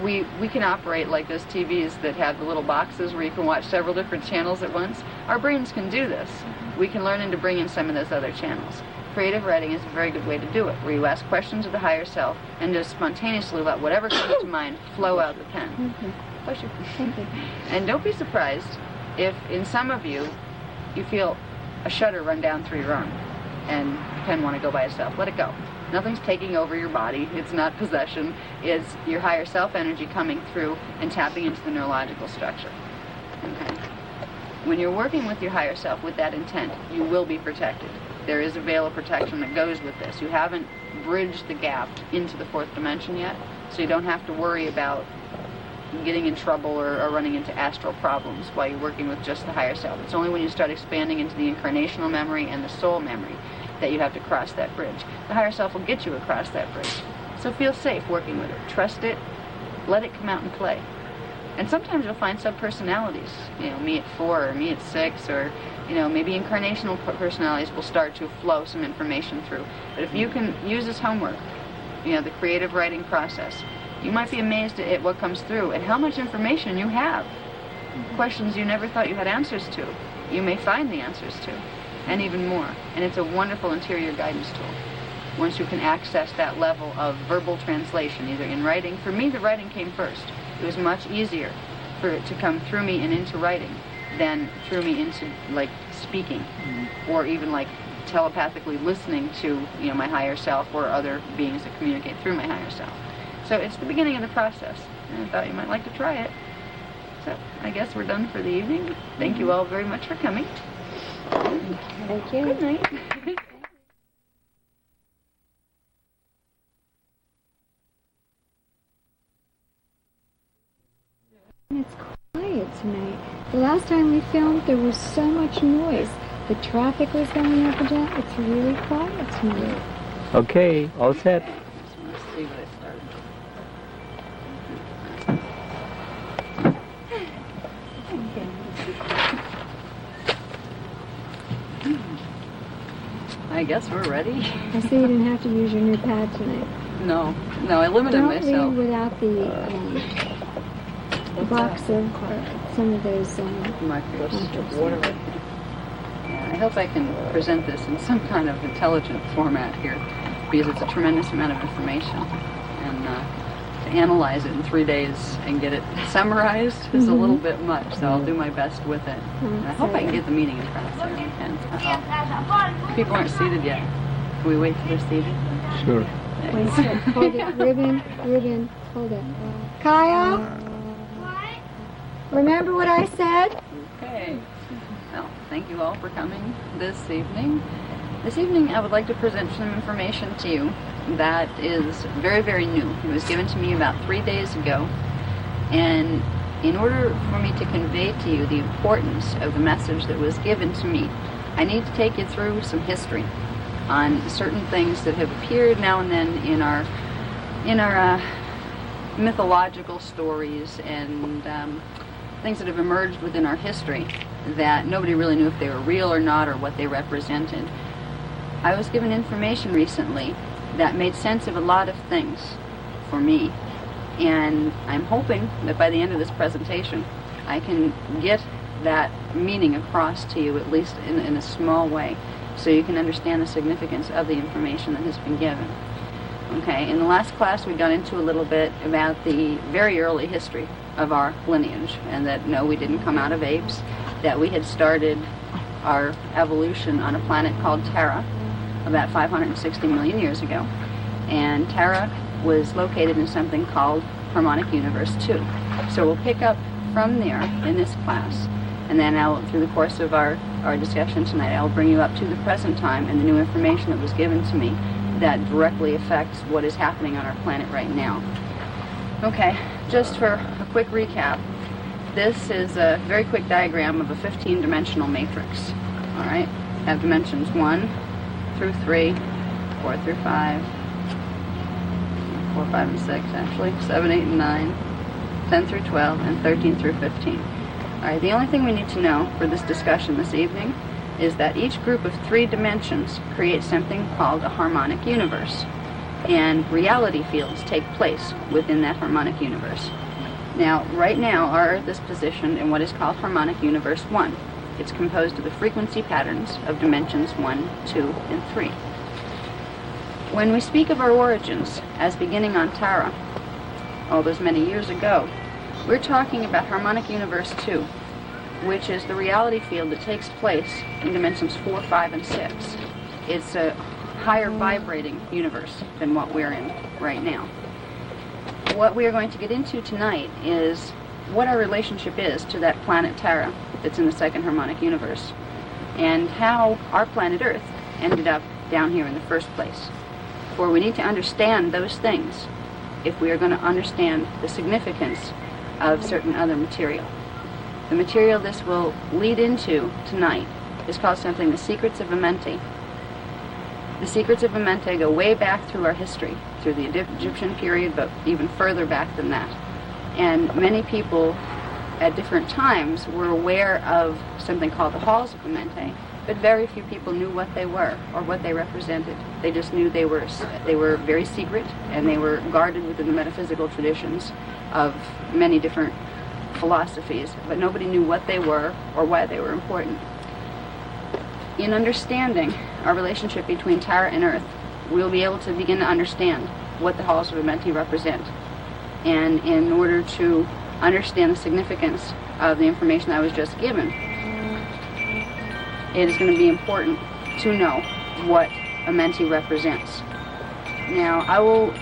we can operate like those TVs that have the little boxes where you can watch several different channels at once. Our brains can do this. We can learn to bring in some of those other channels. Creative writing is a very good way to do it, where you ask questions of the higher self and just spontaneously let whatever comes to mind flow out the pen. Bless you. And don't be surprised if in some of you feel a shudder run down through your arm and the pen want to go by itself. Let it go. Nothing's taking over your body. It's not possession. It's your higher self energy coming through and tapping into the neurological structure. Okay. When you're working with your higher self with that intent, you will be protected. There is a veil of protection that goes with this. You haven't bridged the gap into the fourth dimension yet, so you don't have to worry about getting in trouble or running into astral problems while you're working with just the higher self. It's only when you start expanding into the incarnational memory and the soul memory that you have to cross that bridge. The higher self will get you across that bridge. So feel safe working with it. Trust it. Let it come out and play. And sometimes you'll find subpersonalities, me at 4 or me at 6, or maybe incarnational personalities will start to flow some information through. But if you can use this homework, the creative writing process, you might be amazed at what comes through and how much information you have. Questions you never thought you had answers to, you may find the answers to, and even more. And it's a wonderful interior guidance tool. Once you can access that level of verbal translation, either in writing. For me, the writing came first. It was much easier for it to come through me and into writing than through me into, like, speaking, or even, like, telepathically listening to, my higher self or other beings that communicate through my higher self. So it's the beginning of the process, and I thought you might like to try it. So I guess we're done for the evening. Thank you all very much for coming. Thank you. Good night. quiet tonight. The last time we filmed, there was so much noise. The traffic was going up and down. It's really quiet tonight. Okay, all set. Let's see what I started. I guess we're ready. I see you didn't have to use your new pad tonight. No, I limited Don't myself. read without the box of some of those Markers. contracts. Yeah, I hope I can present this in some kind of intelligent format here, because it's a tremendous amount of information, and to analyze it in 3 days and get it summarized is a little bit much. So I'll do my best with it. And I hope I can get the meeting across there. And people aren't seated yet. Can we wait till they're seated? Sure. Wait a second. Hold it. Ribbon, hold it. Kyle? What? Remember what I said? Okay. Well, thank you all for coming this evening. This evening I would like to present some information to you that is very, very new. It was given to me about 3 days ago, and in order for me to convey to you the importance of the message that was given to me, I need to take you through some history on certain things that have appeared now and then in our mythological stories and things that have emerged within our history that nobody really knew if they were real or not or what they represented. I was given information recently that made sense of a lot of things for me, and I'm hoping that by the end of this presentation I can get that meaning across to you, at least in a small way, so you can understand the significance of the information that has been given. Okay, in the last class we got into a little bit about the very early history of our lineage, and that no, we didn't come out of apes, that we had started our evolution on a planet called Terra about 560 million years ago, and Terra was located in something called Harmonic Universe 2. So we'll pick up from there in this class, and then through the course of our discussion tonight, I'll bring you up to the present time and the new information that was given to me that directly affects what is happening on our planet right now. Okay, just for a quick recap, this is a very quick diagram of a 15-dimensional matrix. All right, have dimensions 1 through 3, 4 through 5, 4, 5, and 6 actually, 7, 8, and 9, 10 through 12, and 13 through 15. All right, the only thing we need to know for this discussion this evening is that each group of 3 dimensions creates something called a harmonic universe, and reality fields take place within that harmonic universe. Now, right now, our Earth is positioned in what is called harmonic universe 1. It's composed of the frequency patterns of dimensions 1, 2, and 3. When we speak of our origins as beginning on Terra, all those many years ago, we're talking about harmonic universe 2, which is the reality field that takes place in dimensions 4, 5, and 6. It's a higher vibrating universe than what we're in right now. What we are going to get into tonight is what our relationship is to that planet Terra that's in the second harmonic universe, and how our planet Earth ended up down here in the first place. For we need to understand those things if we are going to understand the significance of certain other material. The material this will lead into tonight is called something the Secrets of Amenti. The Secrets of Amenti go way back through our history, through the Egyptian period, but even further back than that. And many people at different times were aware of something called the Halls of Amenti, but very few people knew what they were or what they represented. They just knew they were very secret, and they were guarded within the metaphysical traditions of many different philosophies, but nobody knew what they were or why they were important. In understanding our relationship between Terra and Earth, we'll be able to begin to understand what the Halls of Amenti represent. And in order to understand the significance of the information I was just given, it is going to be important to know what Amenti represents. Now, I will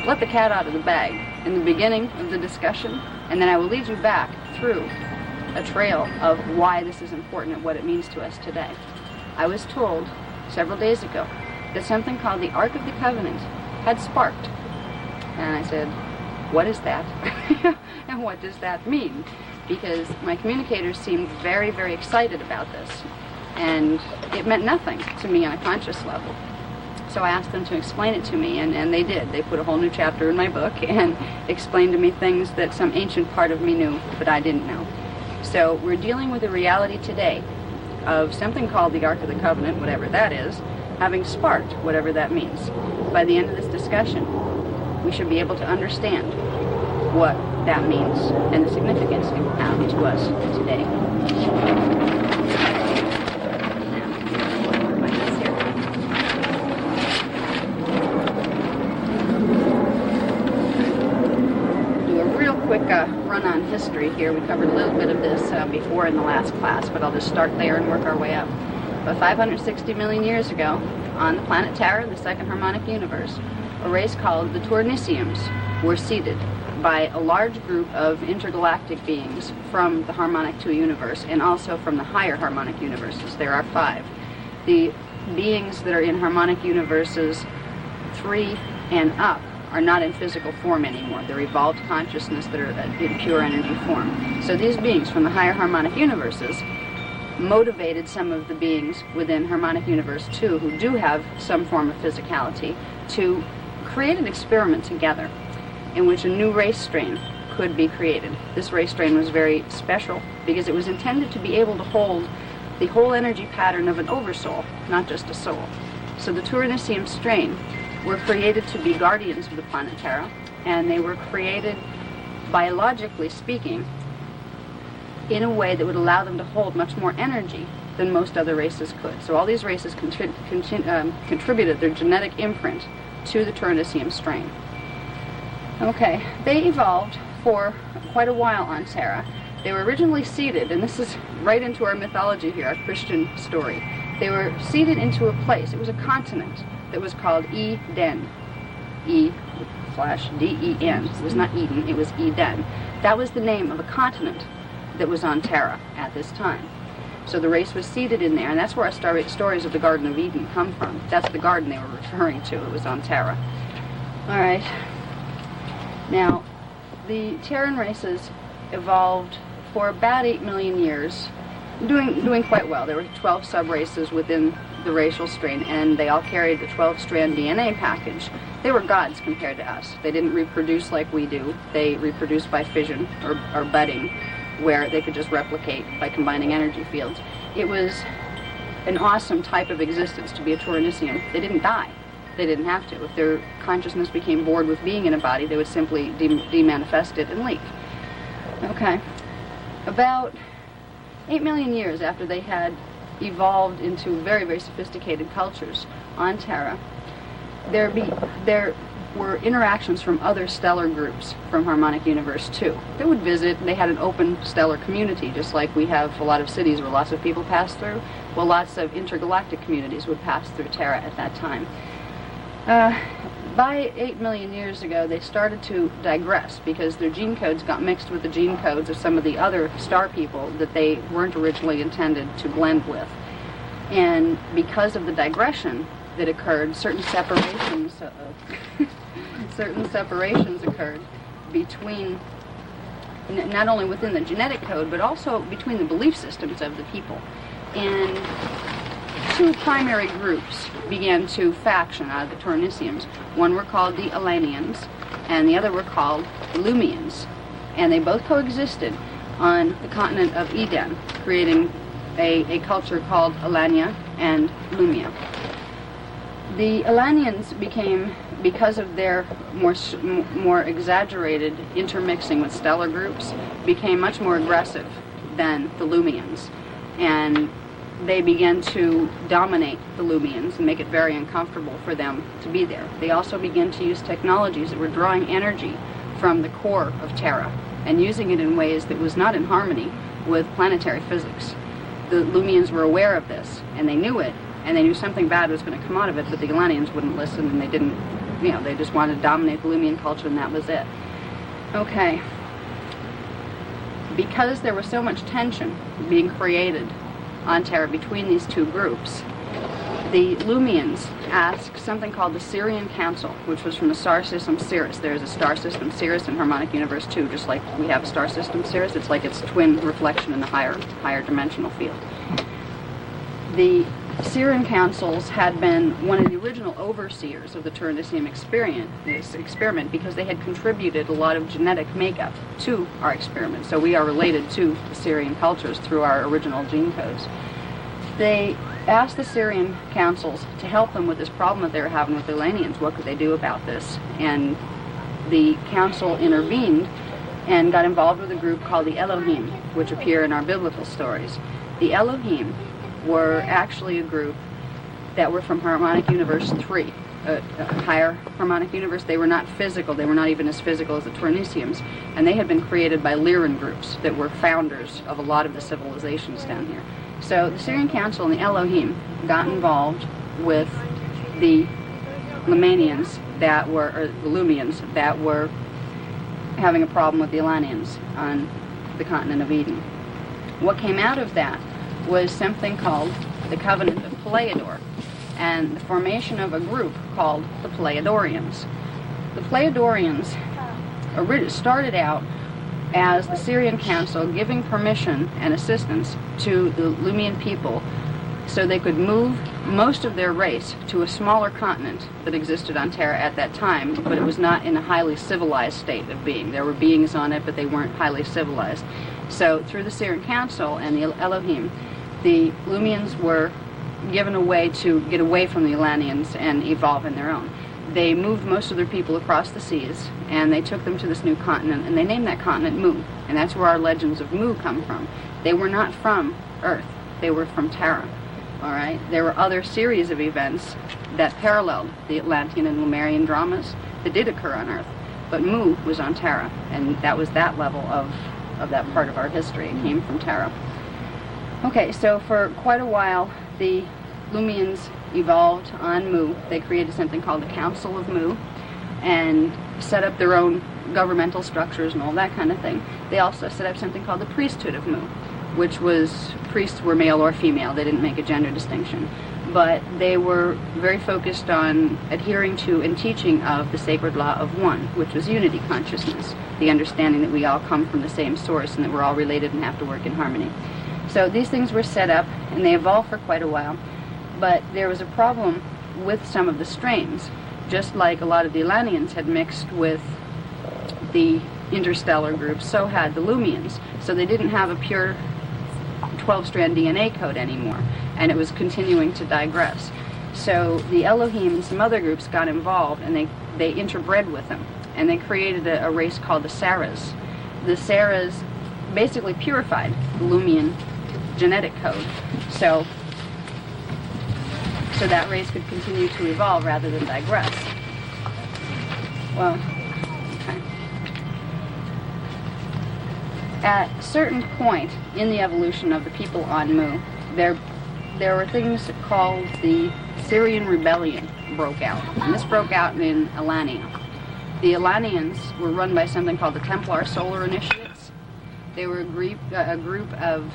let the cat out of the bag in the beginning of the discussion, and then I will lead you back through a trail of why this is important and what it means to us today. I was told several days ago that something called the Ark of the Covenant had sparked. And I said, what is that? And what does that mean? Because my communicators seemed very, very excited about this, and it meant nothing to me on a conscious level. So I asked them to explain it to me, and they did. They put a whole new chapter in my book and explained to me things that some ancient part of me knew, but I didn't know. So we're dealing with a reality today of something called the Ark of the Covenant, whatever that is, having sparked, whatever that means. By the end of this discussion, we should be able to understand what that means and the significance it will have to us today. Do a real quick run on history here. We covered a little bit of this before in the last class, but I'll just start there and work our way up. About 560 million years ago, on the planet Terra, the second harmonic universe, a race called the Tournisians were seeded by a large group of intergalactic beings from the harmonic 2 universe and also from the higher harmonic universes. There are 5. The beings that are in harmonic universes 3 and up are not in physical form anymore. They're evolved consciousness that are in pure energy form. So these beings from the higher harmonic universes motivated some of the beings within harmonic universe 2 who do have some form of physicality to create an experiment together in which a new race strain could be created. This race strain was very special because it was intended to be able to hold the whole energy pattern of an oversoul, not just a soul. So the Tournisian strain were created to be guardians of the planet Terra, and they were created, biologically speaking, in a way that would allow them to hold much more energy than most other races could. So all these races contributed their genetic imprint to the Tournisian strain. Okay, they evolved for quite a while on Terra. They were originally seeded, and this is right into our mythology here, our Christian story. They were seeded into a place. It was a continent that was called Eden. E/D-E-N. It was not Eden, it was Eden. That was the name of a continent that was on Terra at this time. So the race was seeded in there, and that's where our stories of the Garden of Eden come from. That's the garden they were referring to. It was on Terra. All right. Now, the Terran races evolved for about 8 million years, doing quite well. There were 12 sub-races within the racial strain, and they all carried the 12-strand DNA package. They were gods compared to us. They didn't reproduce like we do. They reproduced by fission or budding, where they could just replicate by combining energy fields. It was an awesome type of existence to be a Tournisian. They didn't die. They didn't have to. If their consciousness became bored with being in a body, they would simply demanifest it and leave. Okay. About 8 million years after they had evolved into very, very sophisticated cultures on Terra, there were interactions from other stellar groups from Harmonic Universe 2. They would visit, and they had an open stellar community, just like we have a lot of cities where lots of people pass through. Well, lots of intergalactic communities would pass through Terra at that time. By 8 million years ago, they started to digress because their gene codes got mixed with the gene codes of some of the other star people that they weren't originally intended to blend with. And because of the digression that occurred, certain separations occurred between, not only within the genetic code, but also between the belief systems of the people. And 2 primary groups began to faction out of the Tournisians. One were called the Alanians, and the other were called the Lumians. And they both coexisted on the continent of Eden, creating a culture called Alania and Lumia. The Alanians became, because of their more exaggerated intermixing with stellar groups, became much more aggressive than the Lumians. And they began to dominate the Lumians and make it very uncomfortable for them to be there. They also began to use technologies that were drawing energy from the core of Terra and using it in ways that was not in harmony with planetary physics. The Lumians were aware of this, and they knew it, and they knew something bad was going to come out of it, but the Galanians wouldn't listen, and they didn't, they just wanted to dominate the Lumian culture, and that was it. Okay. Because there was so much tension being created on Terra between these 2 groups, the Lumians asked something called the Sirian Council, which was from the star system Sirius. There's a star system Sirius in Harmonic Universe 2, just like we have a star system Sirius. It's like its twin reflection in the higher dimensional field. The Sirian councils had been one of the original overseers of the Turinicium experiment because they had contributed a lot of genetic makeup to our experiment. So we are related to the Sirian cultures through our original gene codes. They asked the Sirian councils to help them with this problem that they were having with the Elenians. What could they do about this? And the council intervened and got involved with a group called the Elohim, which appear in our biblical stories. The Elohim were actually a group that were from Harmonic Universe 3, a higher Harmonic Universe. They were not physical. They were not even as physical as the Turiniciums. And they had been created by Lyran groups that were founders of a lot of the civilizations down here. So the Sirian Council and the Elohim got involved with the Lemanians that were, or the Lumians that were having a problem with the Elanians on the continent of Eden. What came out of that was something called the Covenant of Pleiador, and the formation of a group called the Pleiadorians. The Pleiadorians started out as the Sirian Council giving permission and assistance to the Lumian people so they could move most of their race to a smaller continent that existed on Terra at that time, but it was not in a highly civilized state of being. There were beings on it, but they weren't highly civilized. So through the Sirian Council and the Elohim, the Lumians were given a way to get away from the Elanians and evolve in their own. They moved most of their people across the seas, and they took them to this new continent, and they named that continent Mu, and that's where our legends of Mu come from. They were not from Earth, they were from Terra, all right? There were other series of events that paralleled the Atlantean and Lemurian dramas that did occur on Earth, but Mu was on Terra, and that was that level of that part of our history. It came from Terra. Okay, so for quite a while, the Lumians evolved on Mu. They created something called the Council of Mu and set up their own governmental structures and all that kind of thing. They also set up something called the Priesthood of Mu, which was, priests were male or female. They didn't make a gender distinction. But they were very focused on adhering to and teaching of the sacred law of one, which was unity consciousness, the understanding that we all come from the same source and that we're all related and have to work in harmony. So these things were set up, and they evolved for quite a while. But there was a problem with some of the strains, just like a lot of the Elanians had mixed with the interstellar groups, so had the Lumians. So they didn't have a pure 12-strand DNA code anymore, and it was continuing to digress. So the Elohim and some other groups got involved, and they interbred with them, and they created a race called the Saras. The Saras basically purified the Lumian genetic code, so that race could continue to evolve rather than digress. Well, okay. At a certain point in the evolution of the people on Mu, there were things called the Syrian Rebellion broke out, and this broke out in Alania. The Alanians were run by something called the Templar Solar Initiates. They were a group of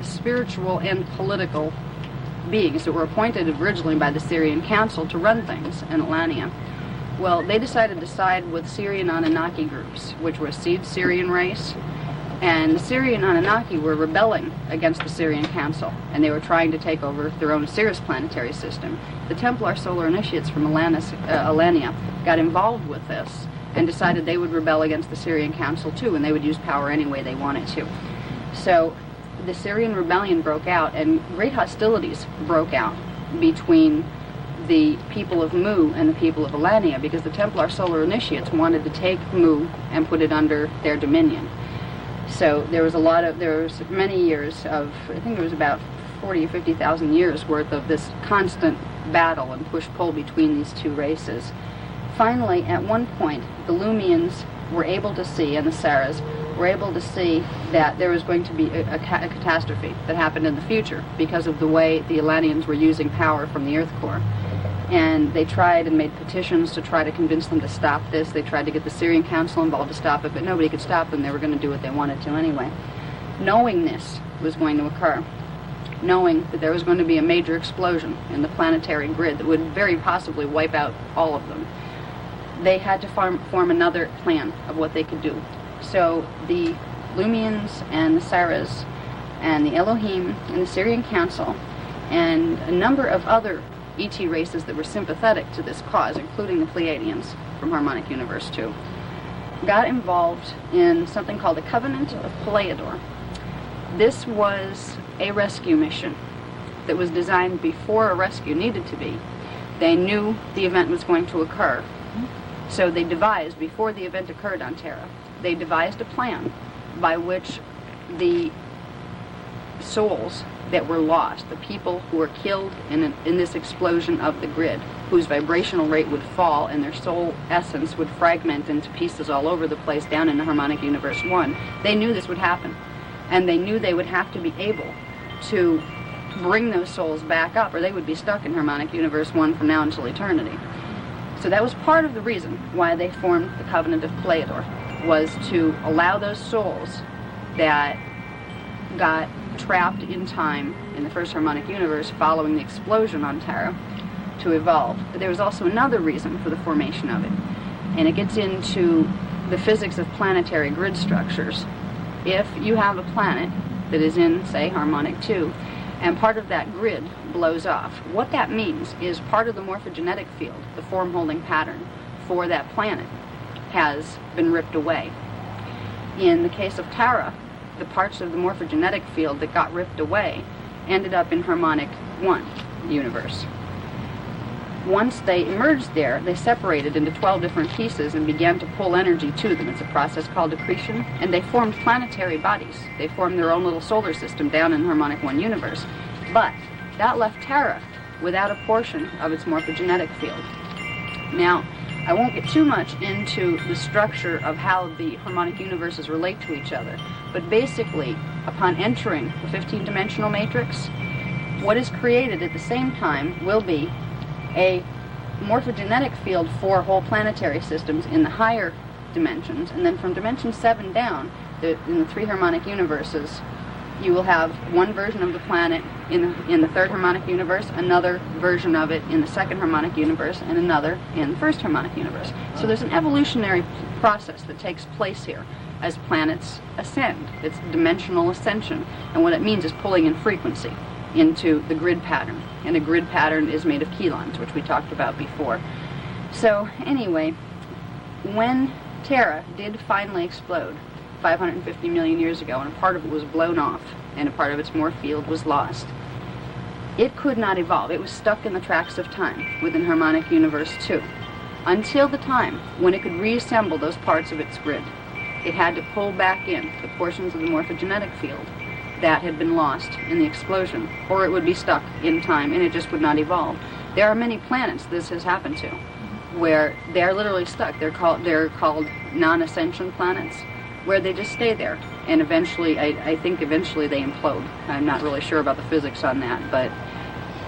spiritual and political beings that were appointed originally by the Sirian Council to run things in Alania. Well, they decided to side with Syrian Anunnaki groups, which were a seed Syrian race, and the Syrian Anunnaki were rebelling against the Sirian Council, and they were trying to take over their own Sirius planetary system. The Templar Solar Initiates from Alania got involved with this and decided they would rebel against the Sirian Council too, and they would use power any way they wanted to. So the Syrian Rebellion broke out, and great hostilities broke out between the people of Mu and the people of Alania, because the Templar Solar Initiates wanted to take Mu and put it under their dominion. So there was many years of, I think it was about 40 or 50,000 years worth of this constant battle and push-pull between these two races. Finally, at one point, the Lumians were able to see, and the Saras were able to see, that there was going to be a catastrophe that happened in the future because of the way the Elanians were using power from the Earth core. And they tried and made petitions to try to convince them to stop this. They tried to get the Sirian Council involved to stop it, but nobody could stop them. They were going to do what they wanted to anyway. Knowing this was going to occur, knowing that there was going to be a major explosion in the planetary grid that would very possibly wipe out all of them, they had to form another plan of what they could do. So the Lumians and the Saras and the Elohim and the Syrian Council and a number of other ET races that were sympathetic to this cause, including the Pleiadians from Harmonic Universe 2, got involved in something called the Covenant of Pleiador. This was a rescue mission that was designed before a rescue needed to be. They knew the event was going to occur, so they devised, before the event occurred on Terra, they devised a plan by which the souls that were lost, the people who were killed in this explosion of the grid, whose vibrational rate would fall and their soul essence would fragment into pieces all over the place down in the Harmonic Universe 1, they knew this would happen. And they knew they would have to be able to bring those souls back up, or they would be stuck in Harmonic Universe 1 from now until eternity. So that was part of the reason why they formed the Covenant of Pleiador, was to allow those souls that got trapped in time in the first Harmonic Universe following the explosion on Terra to evolve. But there was also another reason for the formation of it, and it gets into the physics of planetary grid structures. If you have a planet that is in, say, Harmonic 2, and part of that grid blows off, what that means is part of the morphogenetic field, the form-holding pattern for that planet, has been ripped away. In the case of Terra, the parts of the morphogenetic field that got ripped away ended up in Harmonic 1 universe. Once they emerged there, they separated into 12 different pieces and began to pull energy to them. It's a process called accretion, and they formed planetary bodies. They formed their own little solar system down in Harmonic 1 universe. But that left Terra without a portion of its morphogenetic field. Now, I won't get too much into the structure of how the harmonic universes relate to each other, but basically, upon entering the 15-dimensional matrix, what is created at the same time will be a morphogenetic field for whole planetary systems in the higher dimensions, and then from dimension 7 down, in the 3 harmonic universes, you will have one version of the planet in the 3rd harmonic universe, another version of it in the 2nd harmonic universe, and another in the 1st harmonic universe. So there's an evolutionary process that takes place here as planets ascend. It's dimensional ascension, and what it means is pulling in frequency into the grid pattern, and a grid pattern is made of chelons, which we talked about before. So anyway, when Terra did finally explode 550 million years ago, and a part of it was blown off, and a part of its morph field was lost, it could not evolve. It was stuck in the tracks of time within Harmonic Universe 2, until the time when it could reassemble those parts of its grid. It had to pull back in the portions of the morphogenetic field that had been lost in the explosion, or it would be stuck in time and it just would not evolve. There are many planets this has happened to, where they are literally stuck. They're called non-ascension planets, where they just stay there, and eventually, I think eventually they implode. I'm not really sure about the physics on that, but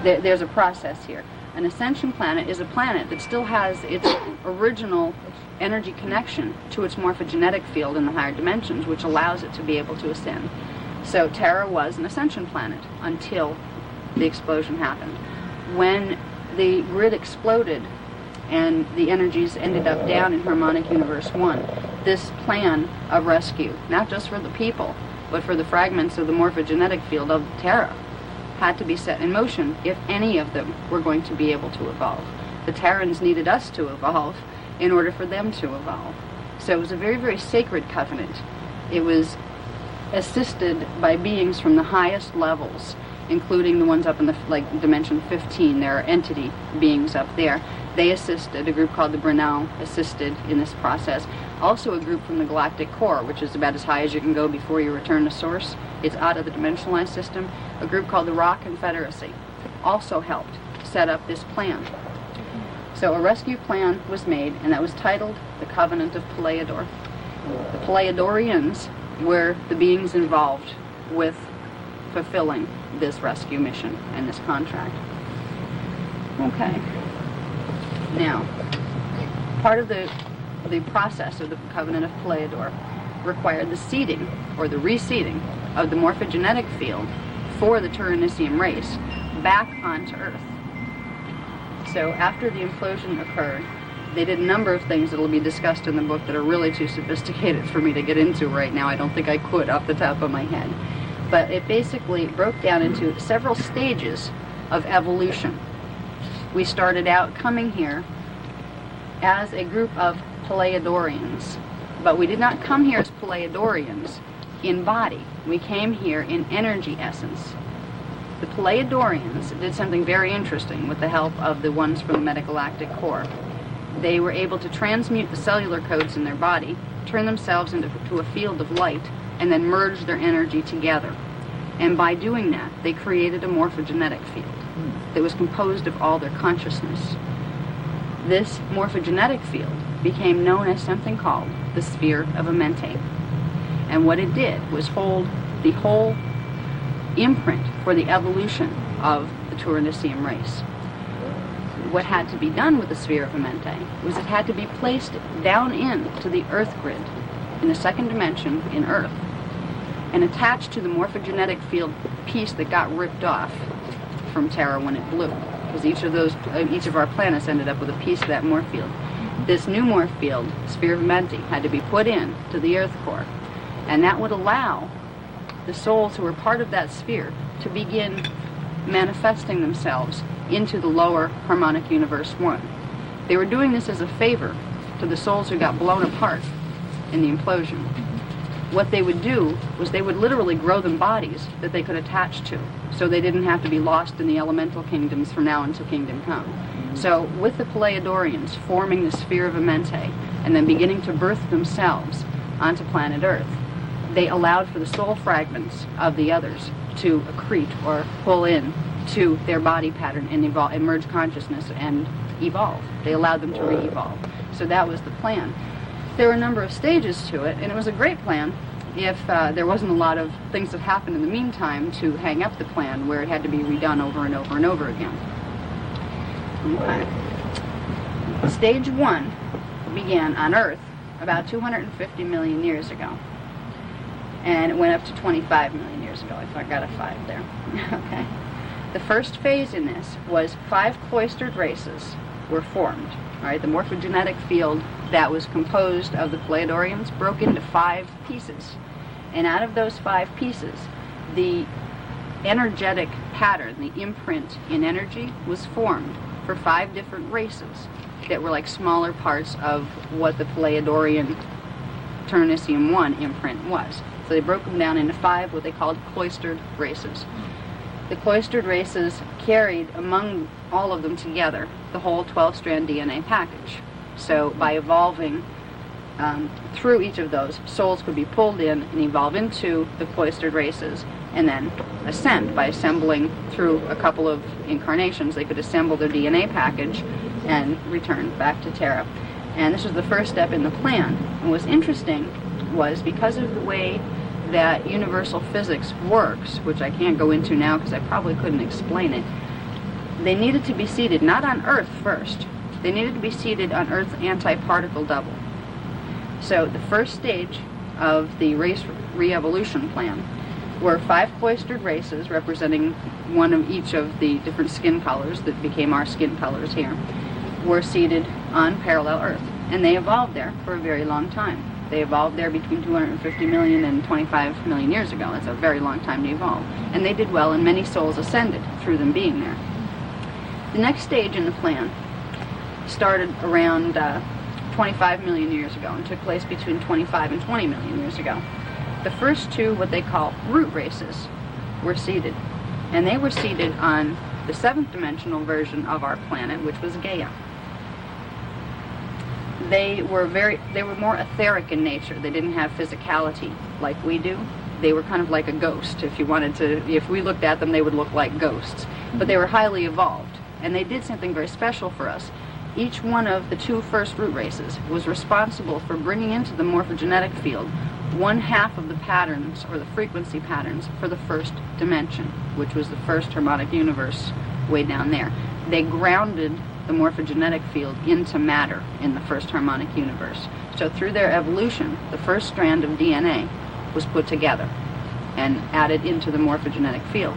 there's a process here. An ascension planet is a planet that still has its original energy connection to its morphogenetic field in the higher dimensions, which allows it to be able to ascend. So Terra was an ascension planet until the explosion happened. When the grid exploded and the energies ended up down in Harmonic Universe 1, this plan of rescue, not just for the people, but for the fragments of the morphogenetic field of Terra, had to be set in motion if any of them were going to be able to evolve. The Terrans needed us to evolve in order for them to evolve. So it was a very, very sacred covenant. It was assisted by beings from the highest levels, including the ones up in the dimension 15. There are entity beings up there. They assisted. A group called the Brunel assisted in this process. Also a group from the Galactic Core, which is about as high as you can go before you return to Source. It's out of the dimensionalized system. A group called the Raw Confederacy also helped set up this plan. So a rescue plan was made, and that was titled the Covenant of Pleiador. The Pleiadorians were the beings involved with fulfilling this rescue mission and this contract. Okay. Now, part of the process of the Covenant of Pleiador required the seeding, or the reseeding, of the morphogenetic field for the Tyrannissium race back onto Earth. So after the implosion occurred, they did a number of things that will be discussed in the book that are really too sophisticated for me to get into right now. I don't think I could off the top of my head. But it basically broke down into several stages of evolution. We started out coming here as a group of Pleiadorians, but we did not come here as Pleiadorians in body. We came here in energy essence. The Pleiadorians did something very interesting with the help of the ones from the Metagalactic Core. They were able to transmute the cellular codes in their body, turn themselves into a field of light, and then merge their energy together. And by doing that, they created a morphogenetic field that was composed of all their consciousness. This morphogenetic field became known as something called the Sphere of Amenti. And what it did was hold the whole imprint for the evolution of the Tyrannissium race. What had to be done with the Sphere of Amenti was it had to be placed down into the Earth grid, in the second dimension in Earth, and attached to the morphogenetic field piece that got ripped off from Terra when it blew, because each of our planets ended up with a piece of that morph field. This new morph field, Sphere of Amenti, had to be put in to the Earth core, and that would allow the souls who were part of that sphere to begin manifesting themselves into the lower harmonic universe 1. They were doing this as a favor to the souls who got blown apart in the implosion. What they would do was they would literally grow them bodies that they could attach to, so they didn't have to be lost in the elemental kingdoms from now until Kingdom Come. So with the Pleiadorians forming the Sphere of Amenti and then beginning to birth themselves onto planet Earth, they allowed for the soul fragments of the others to accrete or pull in to their body pattern and evolve, and merge consciousness and evolve. They allowed them to re-evolve. So that was the plan. There were a number of stages to it, and it was a great plan if there wasn't a lot of things that happened in the meantime to hang up the plan where it had to be redone over and over and over again. Okay. Stage 1 began on Earth about 250 million years ago. And it went up to 25 million years ago. I got a 5 there. Okay. The first phase in this was 5 cloistered races were formed. All right, the morphogenetic field that was composed of the Pleiadorians broke into 5 pieces. And out of those 5 pieces, the energetic pattern, the imprint in energy, was formed for 5 different races that were like smaller parts of what the Pleiadorian Tyrannissium 1 imprint was. So they broke them down into 5 what they called cloistered races. The cloistered races carried among all of them together the whole 12-strand DNA package. So by evolving through each of those, souls could be pulled in and evolve into the cloistered races and then ascend by assembling through a couple of incarnations. They could assemble their DNA package and return back to Terra. And this was the first step in the plan. And what's interesting was because of the way that universal physics works, which I can't go into now because I probably couldn't explain it, they needed to be seated not on Earth first. They needed to be seated on Earth's anti-particle double. So the first stage of the race re-evolution plan were 5 cloistered races representing one of each of the different skin colors that became our skin colors here, were seated on parallel Earth. And they evolved there for a very long time. They evolved there between 250 million and 25 million years ago. That's a very long time to evolve. And they did well, and many souls ascended through them being there. The next stage in the plan started around 25 million years ago and took place between 25 and 20 million years ago. The first 2, what they call root races, were seated. And they were seated on the 7th dimensional version of our planet, which was Gaia. They were more etheric in nature. They didn't have physicality like we do. They were kind of like a ghost. If we looked at them, they would look like ghosts. But they were highly evolved, and they did something very special for us. Each one of the 2 first root races was responsible for bringing into the morphogenetic field 1/2 of the patterns, or the frequency patterns, for the first dimension, which was the first harmonic universe way down there. They grounded the morphogenetic field into matter in the first harmonic universe. So through their evolution, the first strand of DNA was put together. and added into the morphogenetic field,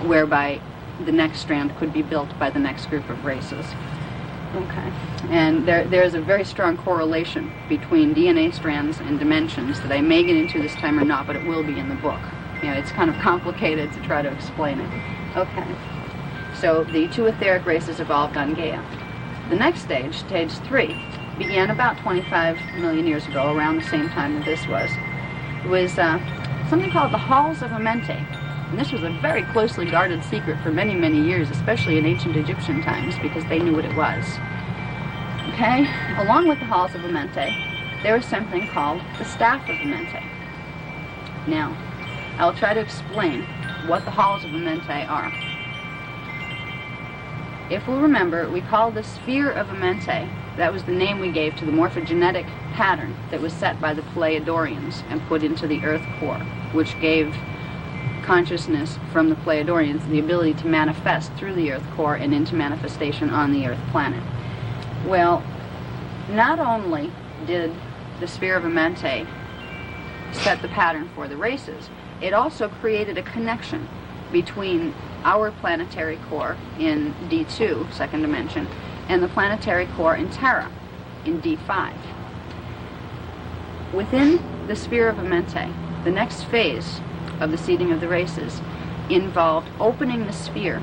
whereby the next strand could be built by the next group of races. Okay. And there's a very strong correlation between DNA strands and dimensions that I may get into this time or not, but it will be in the book. You know, it's kind of complicated to try to explain it. Okay. So the two etheric races evolved on Gaia. The next stage, stage 3, began about 25 million years ago, around the same time that this was. It was something called the Halls of Amenti. And this was a very closely guarded secret for many, many years, especially in ancient Egyptian times, because they knew what it was. Okay? Along with the Halls of Amenti, there was something called the Staff of Amenti. Now, I'll try to explain what the Halls of Amenti are. If we'll remember, we called the Sphere of Amenti, that was the name we gave to the morphogenetic pattern that was set by the Pleiadians and put into the Earth core, which gave consciousness from the Pleiadians the ability to manifest through the Earth core and into manifestation on the Earth planet. Well, not only did the Sphere of Amenti set the pattern for the races, it also created a connection between our planetary core in D2, second dimension, and the planetary core in Terra in D5. Within the Sphere of Amenti, the next phase of the seeding of the races involved opening the sphere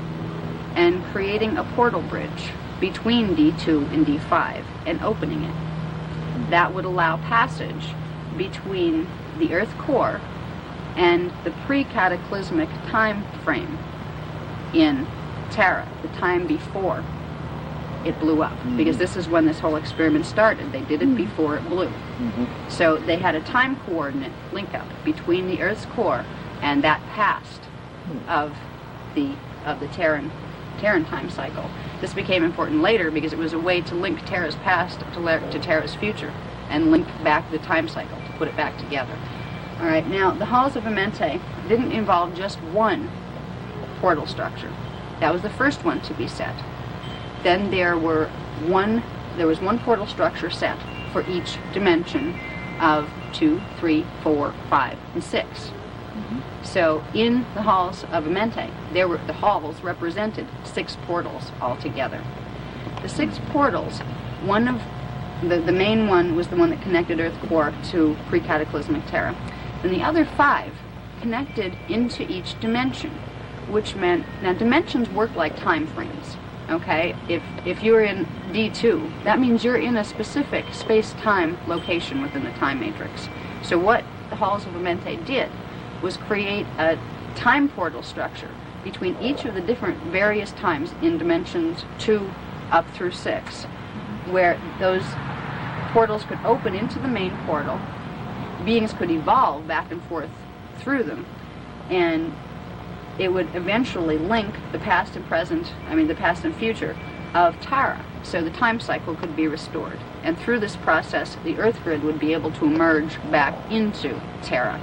and creating a portal bridge between D2 and D5 and opening it. That would allow passage between the Earth core and the pre-cataclysmic time frame in Terra, the time before it blew up, because this is when this whole experiment started. They did it before it blew. So they had a time coordinate link up between the Earth's core and that past of the Terran time cycle. This became important later because it was a way to link Terra's past to Terra's future and link back the time cycle to put it back together. All right, now the Halls of Amenti didn't involve just one portal structure. That was the first one to be set. Then there was one portal structure set for each dimension of 2, 3, 4, 5, and 6. So in the Halls of Amenti, the halls represented 6 portals altogether. The 6 portals, one of the main one was the one that connected Earth core to pre-cataclysmic Terra, and the other 5 connected into each dimension, which meant, now dimensions work like time frames. Okay, if you're in D2, that means you're in a specific space-time location within the time matrix. So what the Halls of Amenti did was create a time portal structure between each of the different various times in dimensions 2 up through 6, where those portals could open into the main portal, beings could evolve back and forth through them, and it would eventually link the past and future of Terra, so the time cycle could be restored. And through this process, the Earth grid would be able to emerge back into Terra.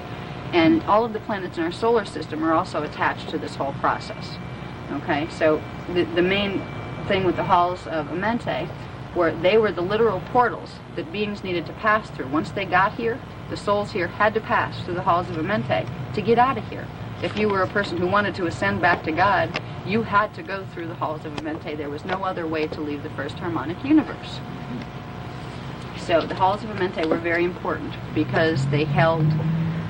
And all of the planets in our solar system are also attached to this whole process. Okay, so the main thing with the Halls of Amenti they were the literal portals that beings needed to pass through. Once they got here, the souls here had to pass through the Halls of Amenti to get out of here. If you were a person who wanted to ascend back to God, you had to go through the Halls of Amenti. There was no other way to leave the first harmonic universe. So the Halls of Amenti were very important because they held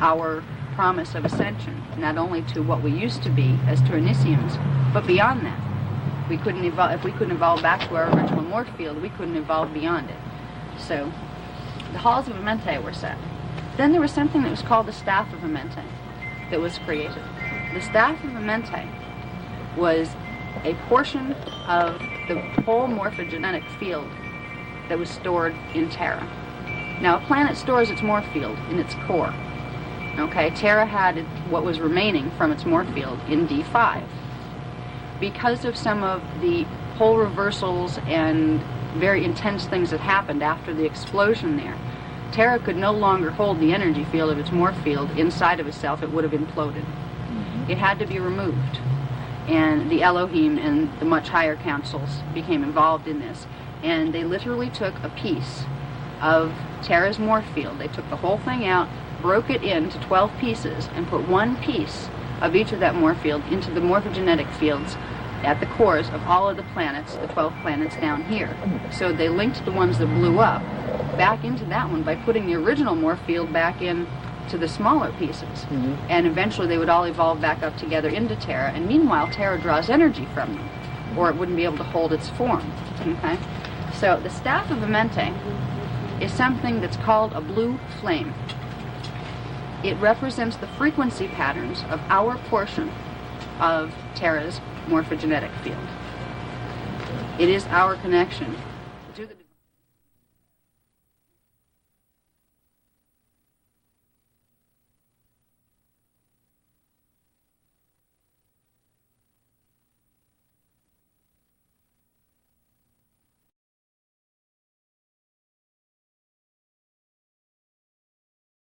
our promise of ascension, not only to what we used to be as Turnicians, but beyond that. We couldn't evolve, if we couldn't evolve back to our original morph field, we couldn't evolve beyond it. So the Halls of Amenti were set. Then there was something that was called the Staff of Amenti that was created. The Staff of Amenti was a portion of the whole morphogenetic field that was stored in Terra. Now, a planet stores its morph field in its core. Okay, Terra had what was remaining from its morph field in D5. Because of some of the pole reversals and very intense things that happened after the explosion there, Terra could no longer hold the energy field of its morph field inside of itself. It would have imploded. It had to be removed. And the Elohim and the much higher councils became involved in this. And they literally took a piece of Terra's morph field. They took the whole thing out, broke it into 12 pieces and put one piece of each of that morph field into the morphogenetic fields at the cores of all of the planets, the 12 planets down here. So they linked the ones that blew up back into that one by putting the original morph field back in to the smaller pieces. And eventually they would all evolve back up together into Terra. And meanwhile, Terra draws energy from them, or it wouldn't be able to hold its form. Okay? So the staff of Amenti is something that's called a blue flame. It represents the frequency patterns of our portion of Terra's morphogenetic field. It is our connection to the